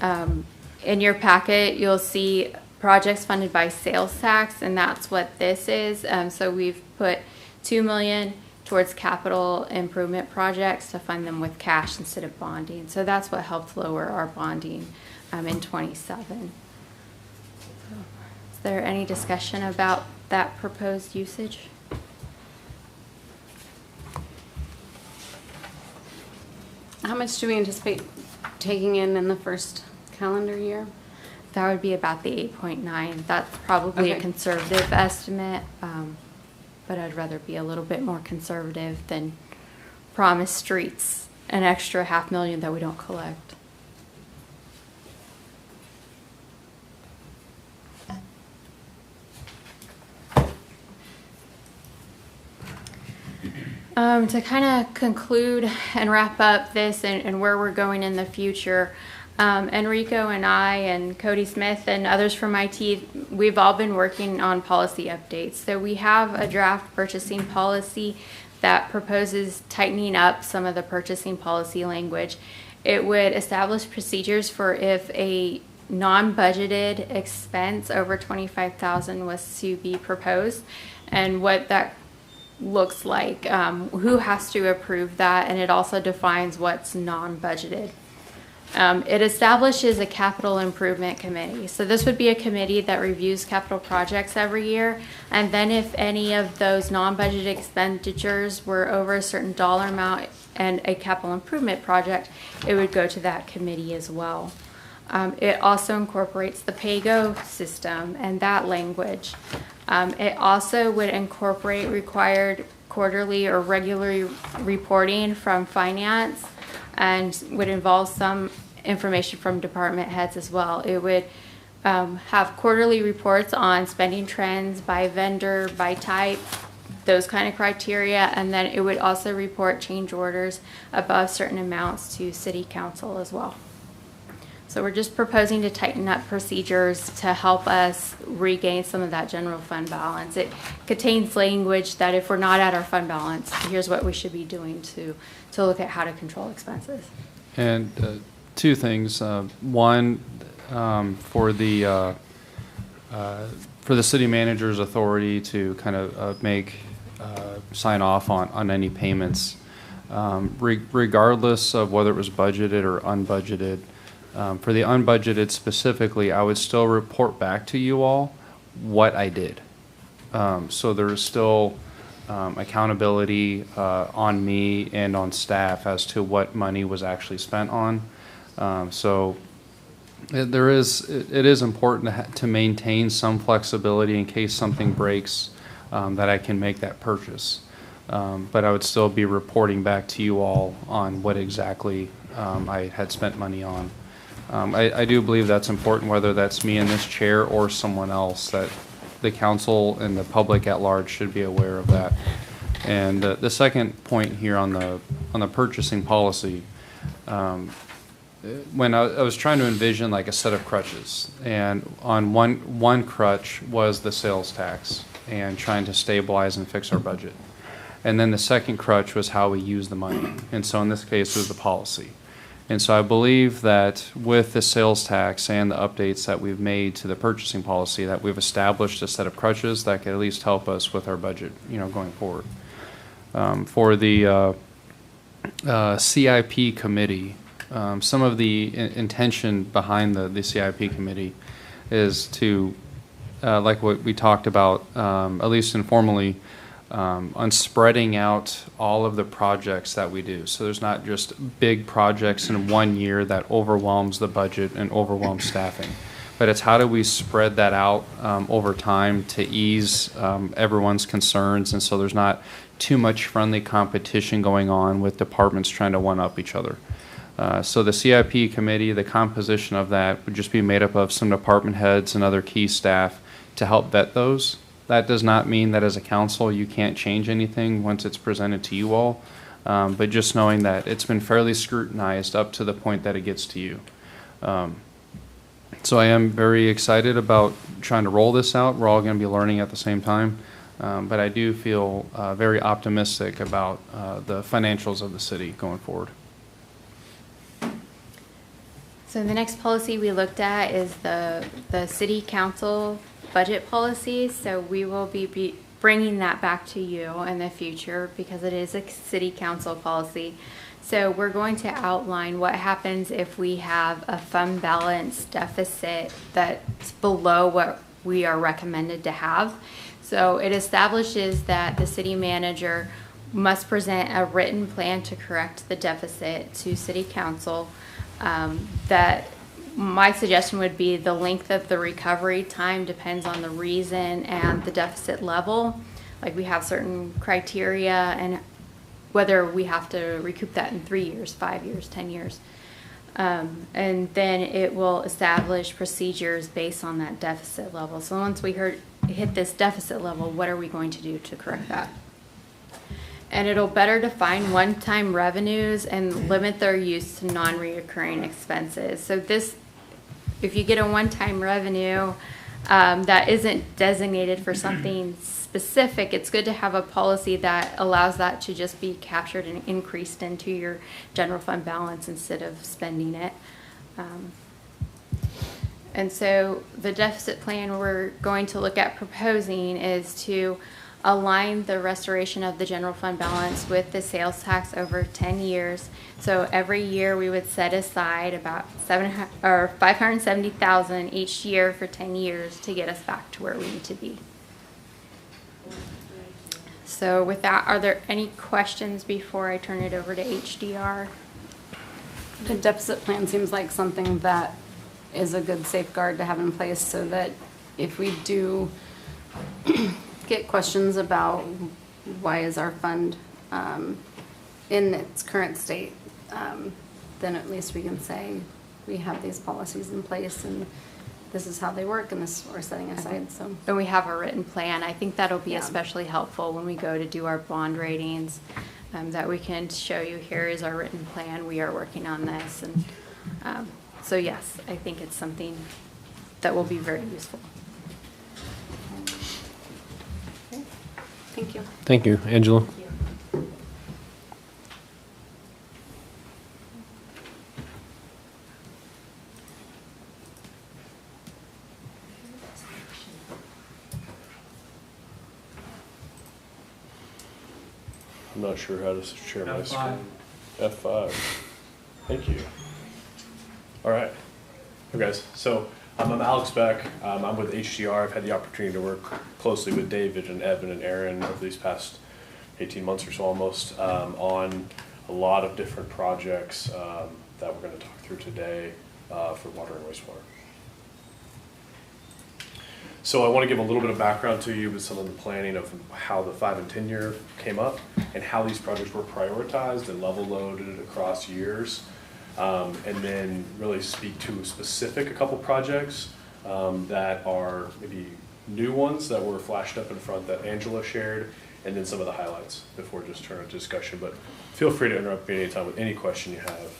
in your packet, you'll see projects funded by sales tax, and that's what this is. So we've put 2 million towards capital improvement projects to fund them with cash instead of bonding. So that's what helped lower our bonding in 27. Is there any discussion about that proposed usage? How much do we anticipate taking in the first calendar year? That would be about the 8.9. That's probably a Okay. conservative estimate, but I'd rather be a little bit more conservative than promise streets an extra $500,000 that we don't collect. To kind of conclude and wrap up this and where we're going in the future, Enrico and I and Cody Smith and others from IT, we've all been working on policy updates. So we have a draft purchasing policy that proposes tightening up some of the purchasing policy language. It would establish procedures for if a non-budgeted expense over $25,000 was to be proposed, and what that looks like, who has to approve that, and it also defines what's non-budgeted. It establishes a capital improvement committee. So this would be a committee that reviews capital projects every year, and then if any of those non-budgeted expenditures were over a certain dollar amount and a capital improvement project, it would go to that committee as well. It also incorporates the pay-go system and that language. It also would incorporate required quarterly or regular reporting from finance, and would involve some information from department heads as well. It would have quarterly reports on spending trends by vendor, by type, those kind of criteria, and then it would also report change orders above certain amounts to city council as well. So we're just proposing to tighten up procedures to help us regain some of that general fund balance. It contains language that if we're not at our fund balance, here's what we should be doing to look at how to control expenses. And two things. One, for the city manager's authority to kind of sign off on any payments, regardless of whether it was budgeted or unbudgeted. For the unbudgeted specifically, I would still report back to you all what I did. So there's still accountability on me and on staff as to what money was actually spent on. So it is important to maintain some flexibility in case something breaks, that I can make that purchase. But I would still be reporting back to you all on what exactly I had spent money on. I do believe that's important, whether that's me in this chair or someone else, that the council and the public at large should be aware of that. And the second point here on the purchasing policy, when I was trying to envision like a set of crutches, and on one crutch was the sales tax and trying to stabilize and fix our budget. And then the second crutch was how we use the money. And so in this case, it was the policy. And so I believe that with the sales tax and the updates that we've made to the purchasing policy, that we've established a set of crutches that could at least help us with our budget, going forward. For the CIP committee, some of the intention behind the CIP committee is to, like what we talked about, at least informally, on spreading out all of the projects that we do. So there's not just big projects in one year that overwhelms the budget and overwhelms staffing. But it's how do we spread that out over time to ease everyone's concerns, and so there's not too much friendly competition going on with departments trying to one-up each other. So the CIP committee, the composition of that would just be made up of some department heads and other key staff to help vet those. That does not mean that as a council you can't change anything once it's presented to you all, but just knowing that it's been fairly scrutinized up to the point that it gets to you. So I am very excited about trying to roll this out. We're all going to be learning at the same time, but I do feel very optimistic about the financials of the city going forward. So the next policy we looked at is the city council budget policy. So we will be bringing that back to you in the future because it is a city council policy. So we're going to outline what happens if we have a fund balance deficit that's below what we are recommended to have. So it establishes that the city manager must present a written plan to correct the deficit to city council. That my suggestion would be the length of the recovery time depends on the reason and the deficit level. Like we have certain criteria and whether we have to recoup that in 3 years, 5 years, 10 years. And then it will establish procedures based on that deficit level. So once we hit this deficit level, what are we going to do to correct that? And it'll better define one-time revenues and limit their use to non-reoccurring expenses. So this, if you get a one-time revenue that isn't designated for something specific, it's good to have a policy that allows that to just be captured and increased into your general fund balance instead of spending it. And so the deficit plan we're going to look at proposing is to align the restoration of the general fund balance with the sales tax over 10 years. So every year we would set aside about $570,000 each year for 10 years to get us back to where we need to be. So with that, are there any questions before I turn it over to HDR? The deficit plan seems like something that is a good safeguard to have in place so that if we do get questions about why is our fund in its current state, then at least we can say we have these policies in place and this is how they work and this is what we're setting aside. So, and we have a written plan. I think that'll be Yeah. especially helpful when we go to do our bond ratings, that we can show you here is our written plan. We are working on this. And so yes, I think it's something that will be very useful. thank you. Thank you, Angela. I'm not sure how to share my F5. screen. F5. Thank you. All right. Hey guys, so I'm Alex Beck. I'm with HDR. I've had the opportunity to work closely with David and Evan and Aaron over these past 18 months or so almost on a lot of different projects that we're going to talk through today for water and wastewater. So I want to give a little bit of background to you with some of the planning of how the 5 and 10 year came up and how these projects were prioritized and level loaded across years. And then really speak to a couple projects that are maybe new ones that were flashed up in front that Angela shared, and then some of the highlights before just turn to discussion. But feel free to interrupt me anytime with any question you have.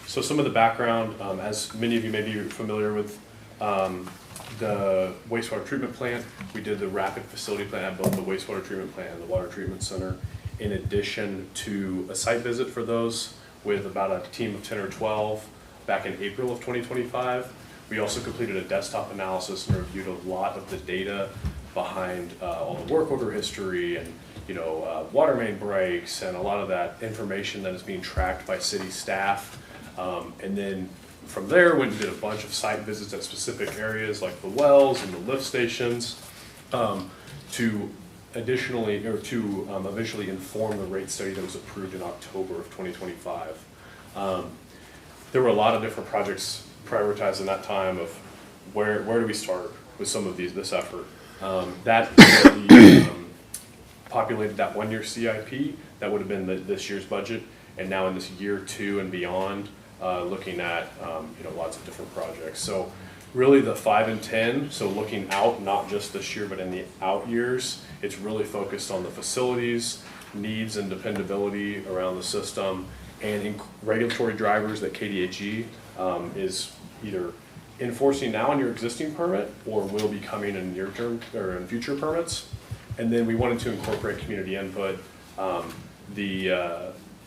So some of the background, as many of you may be familiar with the wastewater treatment plant. We did the rapid facility plan at both the wastewater treatment plant and the water treatment center, in addition to a site visit for those with about a team of 10 or 12 back in April of 2025. We also completed a desktop analysis and reviewed a lot of the data behind all the work order history and water main breaks and a lot of that information that is being tracked by city staff. And then from there, went and did a bunch of site visits at specific areas like the wells and the lift stations to eventually inform the rate study that was approved in October of 2025. There were a lot of different projects prioritized in that time of where do we start with some of this effort. That populated that 1 year CIP that would have been this year's budget, and now in this year 2 and beyond, looking at lots of different projects. So really the 5 and 10, so looking out, not just this year, but in the out years, it's really focused on the facilities, needs and dependability around the system, and regulatory drivers that KDHE is either enforcing now in your existing permit or will be coming in near term or in future permits. And then we wanted to incorporate community input.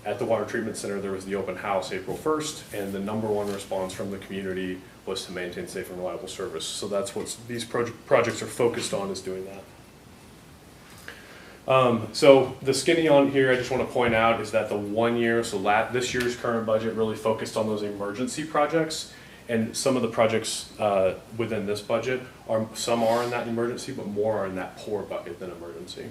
At the water treatment center, there was the open house April 1st, and the #1 response from the community was to maintain safe and reliable service. So that's what these projects are focused on, is doing that. So the skinny on here, I just want to point out, is that the 1 year, so this year's current budget really focused on those emergency projects. And some of the projects within this budget, some are in that emergency, but more are in that poor bucket than emergency.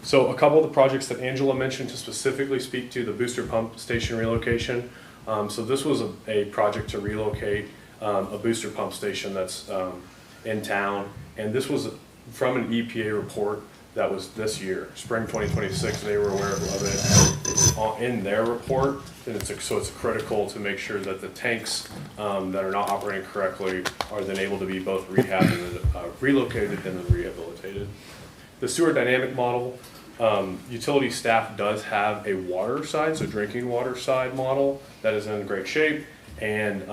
So a couple of the projects that Angela mentioned to specifically speak to the booster pump station relocation. So this was a project to relocate a booster pump station that's in town. And this was from an EPA report that was this year, spring 2026. They were aware of it. It's in their report, and so it's critical to make sure that the tanks that are not operating correctly are then able to be both rehabbed and relocated and then rehabilitated. The sewer dynamic model, utility staff does have a water side, so drinking water side model that is in great shape, and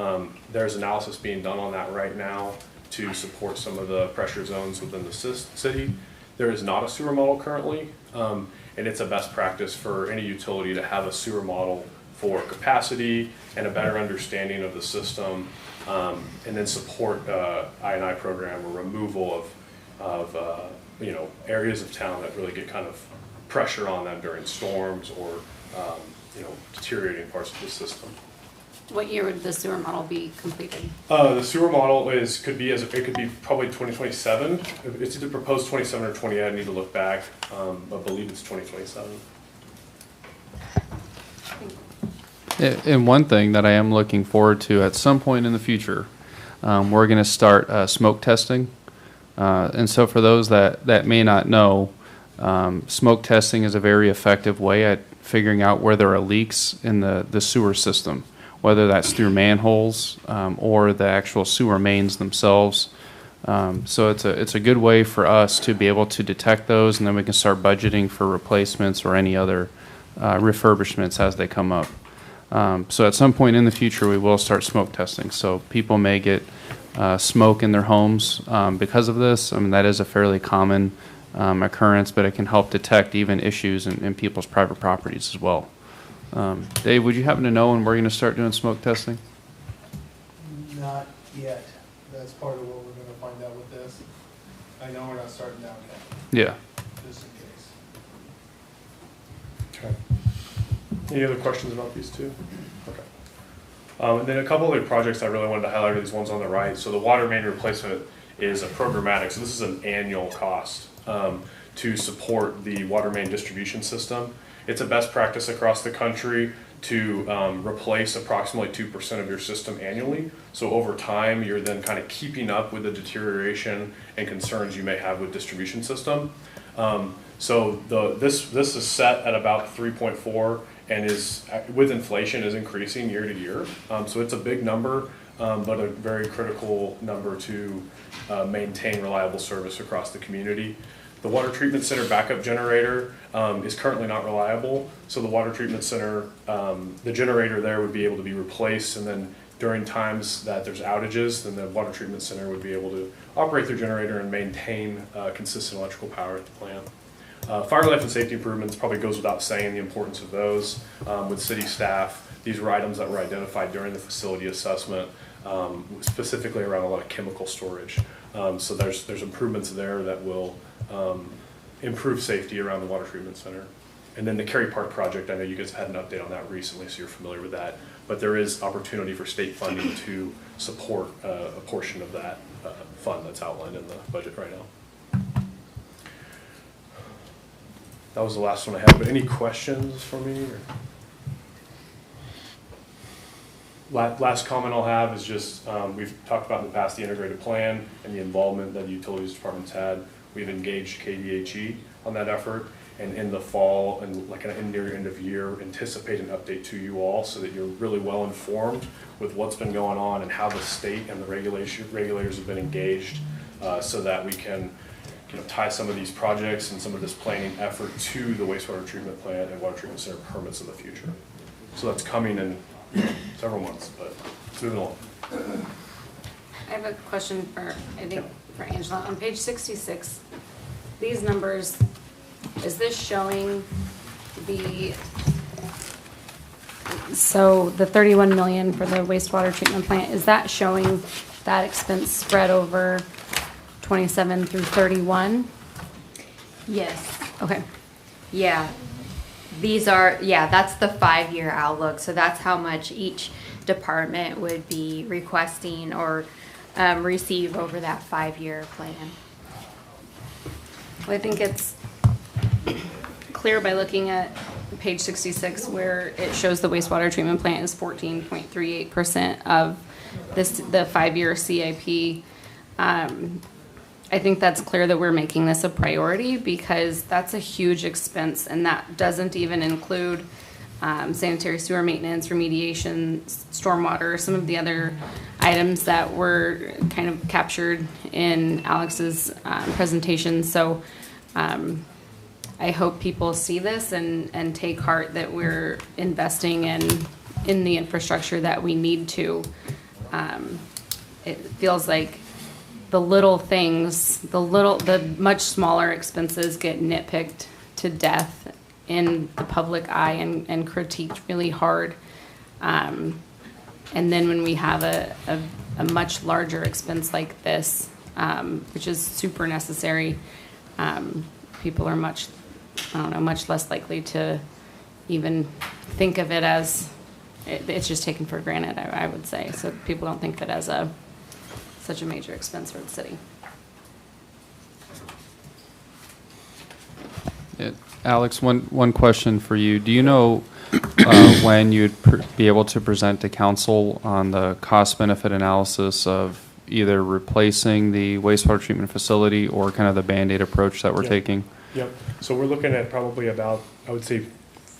there's analysis being done on that right now to support some of the pressure zones within the city. There is not a sewer model currently, and it's a best practice for any utility to have a sewer model for capacity and a better understanding of the system, and then support I&I program or removal of areas of town that really get kind of pressure on them during storms or deteriorating parts of the system. What year would the sewer model be completed? The sewer model could be probably 2027. It's either proposed 27 or 28. I need to look back. I believe it's 2027. And one thing that I am looking forward to at some point in the future, we're going to start smoke testing. And so for those that may not know, smoke testing is a very effective way at figuring out where there are leaks in the sewer system, whether that's through manholes or the actual sewer mains themselves. So it's a good way for us to be able to detect those, and then we can start budgeting for replacements or any other refurbishments as they come up. So at some point in the future, we will start smoke testing. So people may get smoke in their homes because of this. I mean, that is a fairly common occurrence, but it can help detect even issues in people's private properties as well. Dave, would you happen to know when we're going to start doing smoke testing? Not yet. That's part of what we're going to find out with this. I know we're not starting downtown. Yeah. Just in case. Okay. Any other questions about these two? Okay. And then a couple other projects I really wanted to highlight are these ones on the right. So the water main replacement is a programmatic, so this is an annual cost to support the water main distribution system. It's a best practice across the country to replace approximately 2% of your system annually. So over time, you're then kind of keeping up with the deterioration and concerns you may have with distribution system. So this is set at about 3.4 and is, with inflation, is increasing year to year. So it's a big number, but a very critical number to maintain reliable service across the community. The water treatment center backup generator is currently not reliable. So the water treatment center, the generator there would be able to be replaced and then During times that there's outages, then the water treatment center would be able to operate their generator and maintain consistent electrical power at the plant. Fire life and safety improvements probably goes without saying the importance of those. With city staff, these were items that were identified during the facility assessment, specifically around a lot of chemical storage. So there's improvements there that will improve safety around the water treatment center. And then the Cary Park project, I know you guys have had an update on that recently, so you're familiar with that. But there is opportunity for state funding to support a portion of that fund that's outlined in the budget right now. That was the last one I had, but any questions for me? Or? Last comment I'll have is just, we've talked about in the past the integrated plan and the involvement that the utilities department's had. We've engaged KDHE on that effort, and in the fall and like in near end of year, anticipate an update to you all so that you're really well informed with what's been going on and how the state and the regulators have been engaged, so that we can tie some of these projects and some of this planning effort to the wastewater treatment plant and water treatment center permits in the future. So that's coming in several months, but it's moving along. I have a question for, I think, for Angela. On page 66, these numbers, is this showing so the 31 million for the wastewater treatment plant, is that showing that expense spread over 27 through 31? Yes. Okay. Yeah. That's the 5-year outlook. So that's how much each department would be requesting or receive over that 5-year plan. Well, I think it's clear by looking at page 66 where it shows the wastewater treatment plant is 14.38% of the 5-year CIP. I think that's clear that we're making this a priority because that's a huge expense, and that doesn't even include sanitary sewer maintenance, remediation, stormwater, some of the other items that were kind of captured in Alex's presentation. So I hope people see this and take heart that we're investing in the infrastructure that we need to. It feels like the little things, the much smaller expenses get nitpicked to death in the public eye and critiqued really hard. And then when we have a much larger expense like this, which is super necessary, people are much less likely to even think of it as, it's just taken for granted, I would say. So people don't think of it as such a major expense for the city. Yeah. Alex, one question for you. Do you know when you'd be able to present to council on the cost-benefit analysis of either replacing the wastewater treatment facility or kind of the Band-Aid approach that we're taking? Yep. So we're looking at probably about, I would say,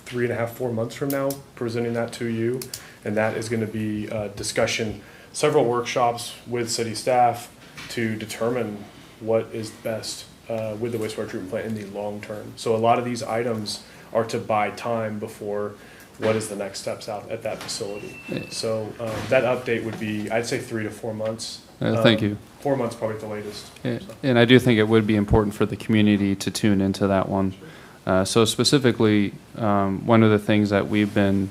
3.5, 4 months from now, presenting that to you. And that is going to be a discussion, several workshops with city staff to determine what is best with the wastewater treatment plant in the long term. So a lot of these items are to buy time before what is the next steps out at that facility. So that update would be, I'd say 3 to 4 months. Thank you. 4 months probably at the latest. And I do think it would be important for the community to tune into that one. So specifically, one of the things that we've been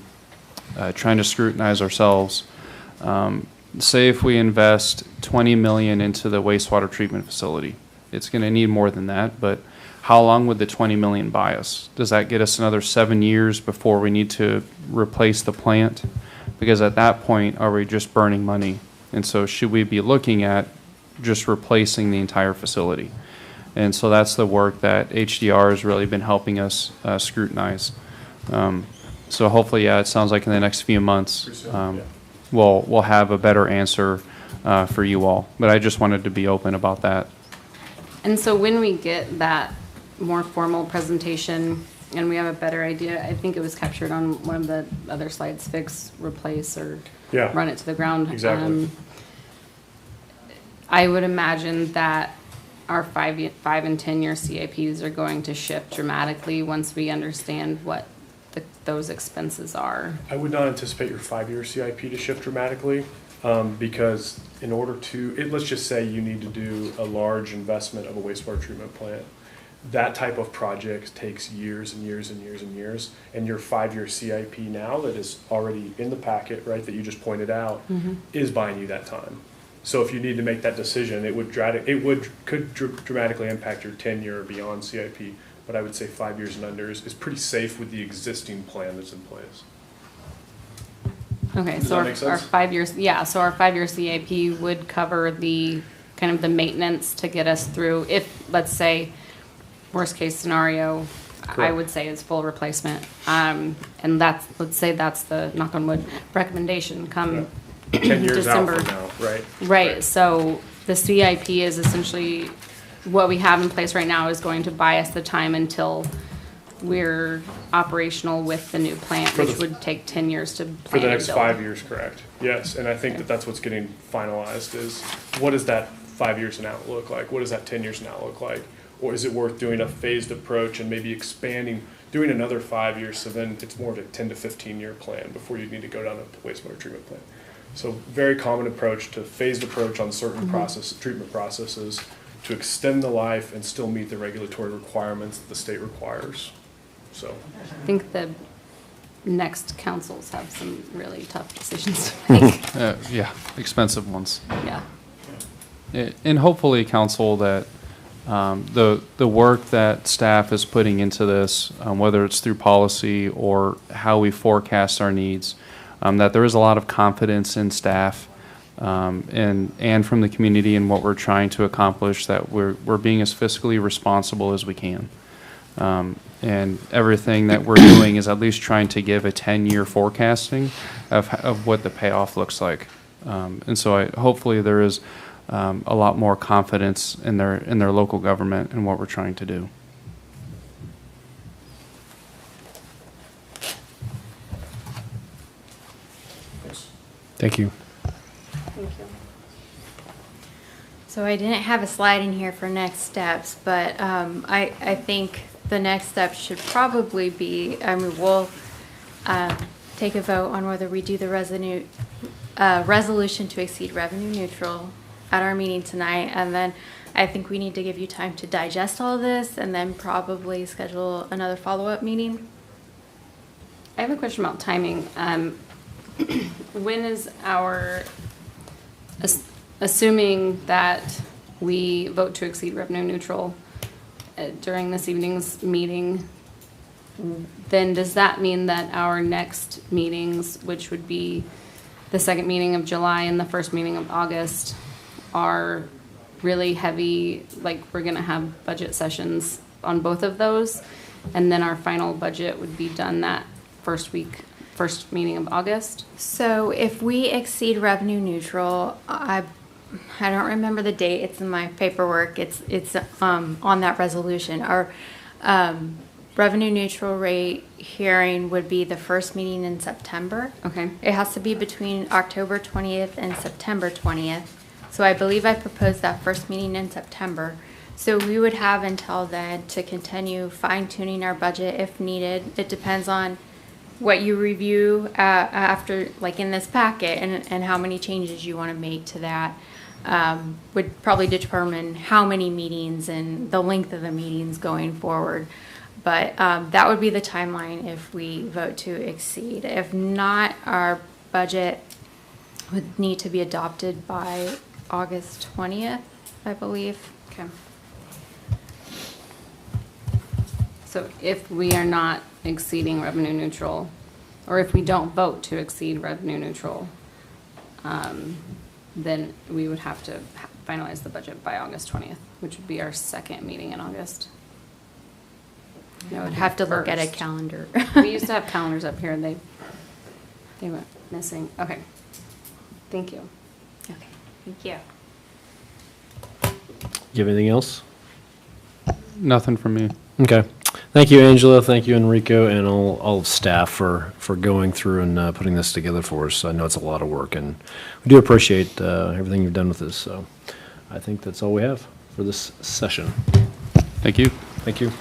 trying to scrutinize ourselves, say if we invest $20 million into the wastewater treatment facility, it's going to need more than that, but how long would the $20 million buy us? Does that get us another 7 years before we need to replace the plant? Because at that point, are we just burning money? And so should we be looking at just replacing the entire facility? And so that's the work that HDR has really been helping us scrutinize. So hopefully, yeah, it sounds like in the next few months, we'll have a better answer for you all. But I just wanted to be open about that. And so when we get that more formal presentation and we have a better idea, I think it was captured on one of the other slides, fix, replace, or run it to the ground. Exactly. I would imagine that our 5 and 10 year CIPs are going to shift dramatically once we understand what those expenses are. I would not anticipate your 5-year CIP to shift dramatically, because in order to, let's just say you need to do a large investment of a wastewater treatment plant. That type of project takes years and years and years and years, and your 5-year CIP now that is already in the packet, right, that you just pointed out, is buying you that time. So if you need to make that decision, could dramatically impact your 10-year or beyond CIP, but I would say 5 years and under is pretty safe with the existing plan that's in place. Okay, Does so that make our sense? 5 years, yeah, so our 5-year CIP would cover the, kind of the maintenance to get us through, if, let's say, worst case scenario, I Correct. would say is full replacement. And that's, let's say that's the, knock on wood, recommendation come 10 years December. out from now, right? Right, so the CIP is essentially, what we have in place right now is going to buy us the time until we're operational with the new plant, For the- which would take 10 years to plan For the and next build. 5 years, correct. Yes, and I think that that's what's getting finalized is, what does that 5 years and out look like? What does that 10 years and out look like? Or is it worth doing a phased approach and maybe expanding, doing another 5 years, so then it's more of a 10 to 15-year plan before you need to go down a wastewater treatment plant. So very common approach to phased approach on certain treatment processes to extend the life and still meet the regulatory requirements that the state requires. So, I think the next councils have some really tough decisions to make. Yeah, expensive ones. Yeah. And hopefully, council, that the work that staff is putting into this, whether it's through policy or how we forecast our needs, that there is a lot of confidence in staff and from the community in what we're trying to accomplish, that we're being as fiscally responsible as we can. And everything that we're doing is at least trying to give a 10-year forecasting of what the payoff looks like. And so hopefully there is a lot more confidence in their local government and what we're trying to do. Thank you. Thank you. So I didn't have a slide in here for next steps, but I think the next step should probably be, we'll take a vote on whether we do the resolution to exceed revenue neutral at our meeting tonight, and then I think we need to give you time to digest all of this and then probably schedule another follow-up meeting. I have a question about timing. When is our, assuming that we vote to exceed revenue neutral during this evening's meeting, then does that mean that our next meetings, which would be the second meeting of July and the first meeting of August, are really heavy, like we're gonna have budget sessions on both of those, and then our final budget would be done that first meeting of August? So if we exceed revenue neutral, I don't remember the date, it's in my paperwork, it's on that resolution. Our revenue neutral rate hearing would be the first meeting in September. Okay. It has to be between October 20th and September 20th. So I believe I proposed that first meeting in September. So we would have until then to continue fine-tuning our budget if needed. It depends on what you review after, like in this packet, and how many changes you want to make to that. Would probably determine how many meetings and the length of the meetings going forward. But that would be the timeline if we vote to exceed. If not, our budget would need to be adopted by August 20th, I believe. Okay. So if we are not exceeding revenue neutral, or if we don't vote to exceed revenue neutral, then we would have to finalize the budget by August 20th, which would be our second meeting in August. I would have to look at a First. calendar. We used to have calendars up here, and they went missing. Okay. Thank you. Okay, thank you. You have anything else? Nothing from me. Okay. Thank you, Angela. Thank you, Enrico, and all of staff for going through and putting this together for us. I know it's a lot of work, and we do appreciate everything you've done with this. So I think that's all we have for this session. Thank you. Thank you.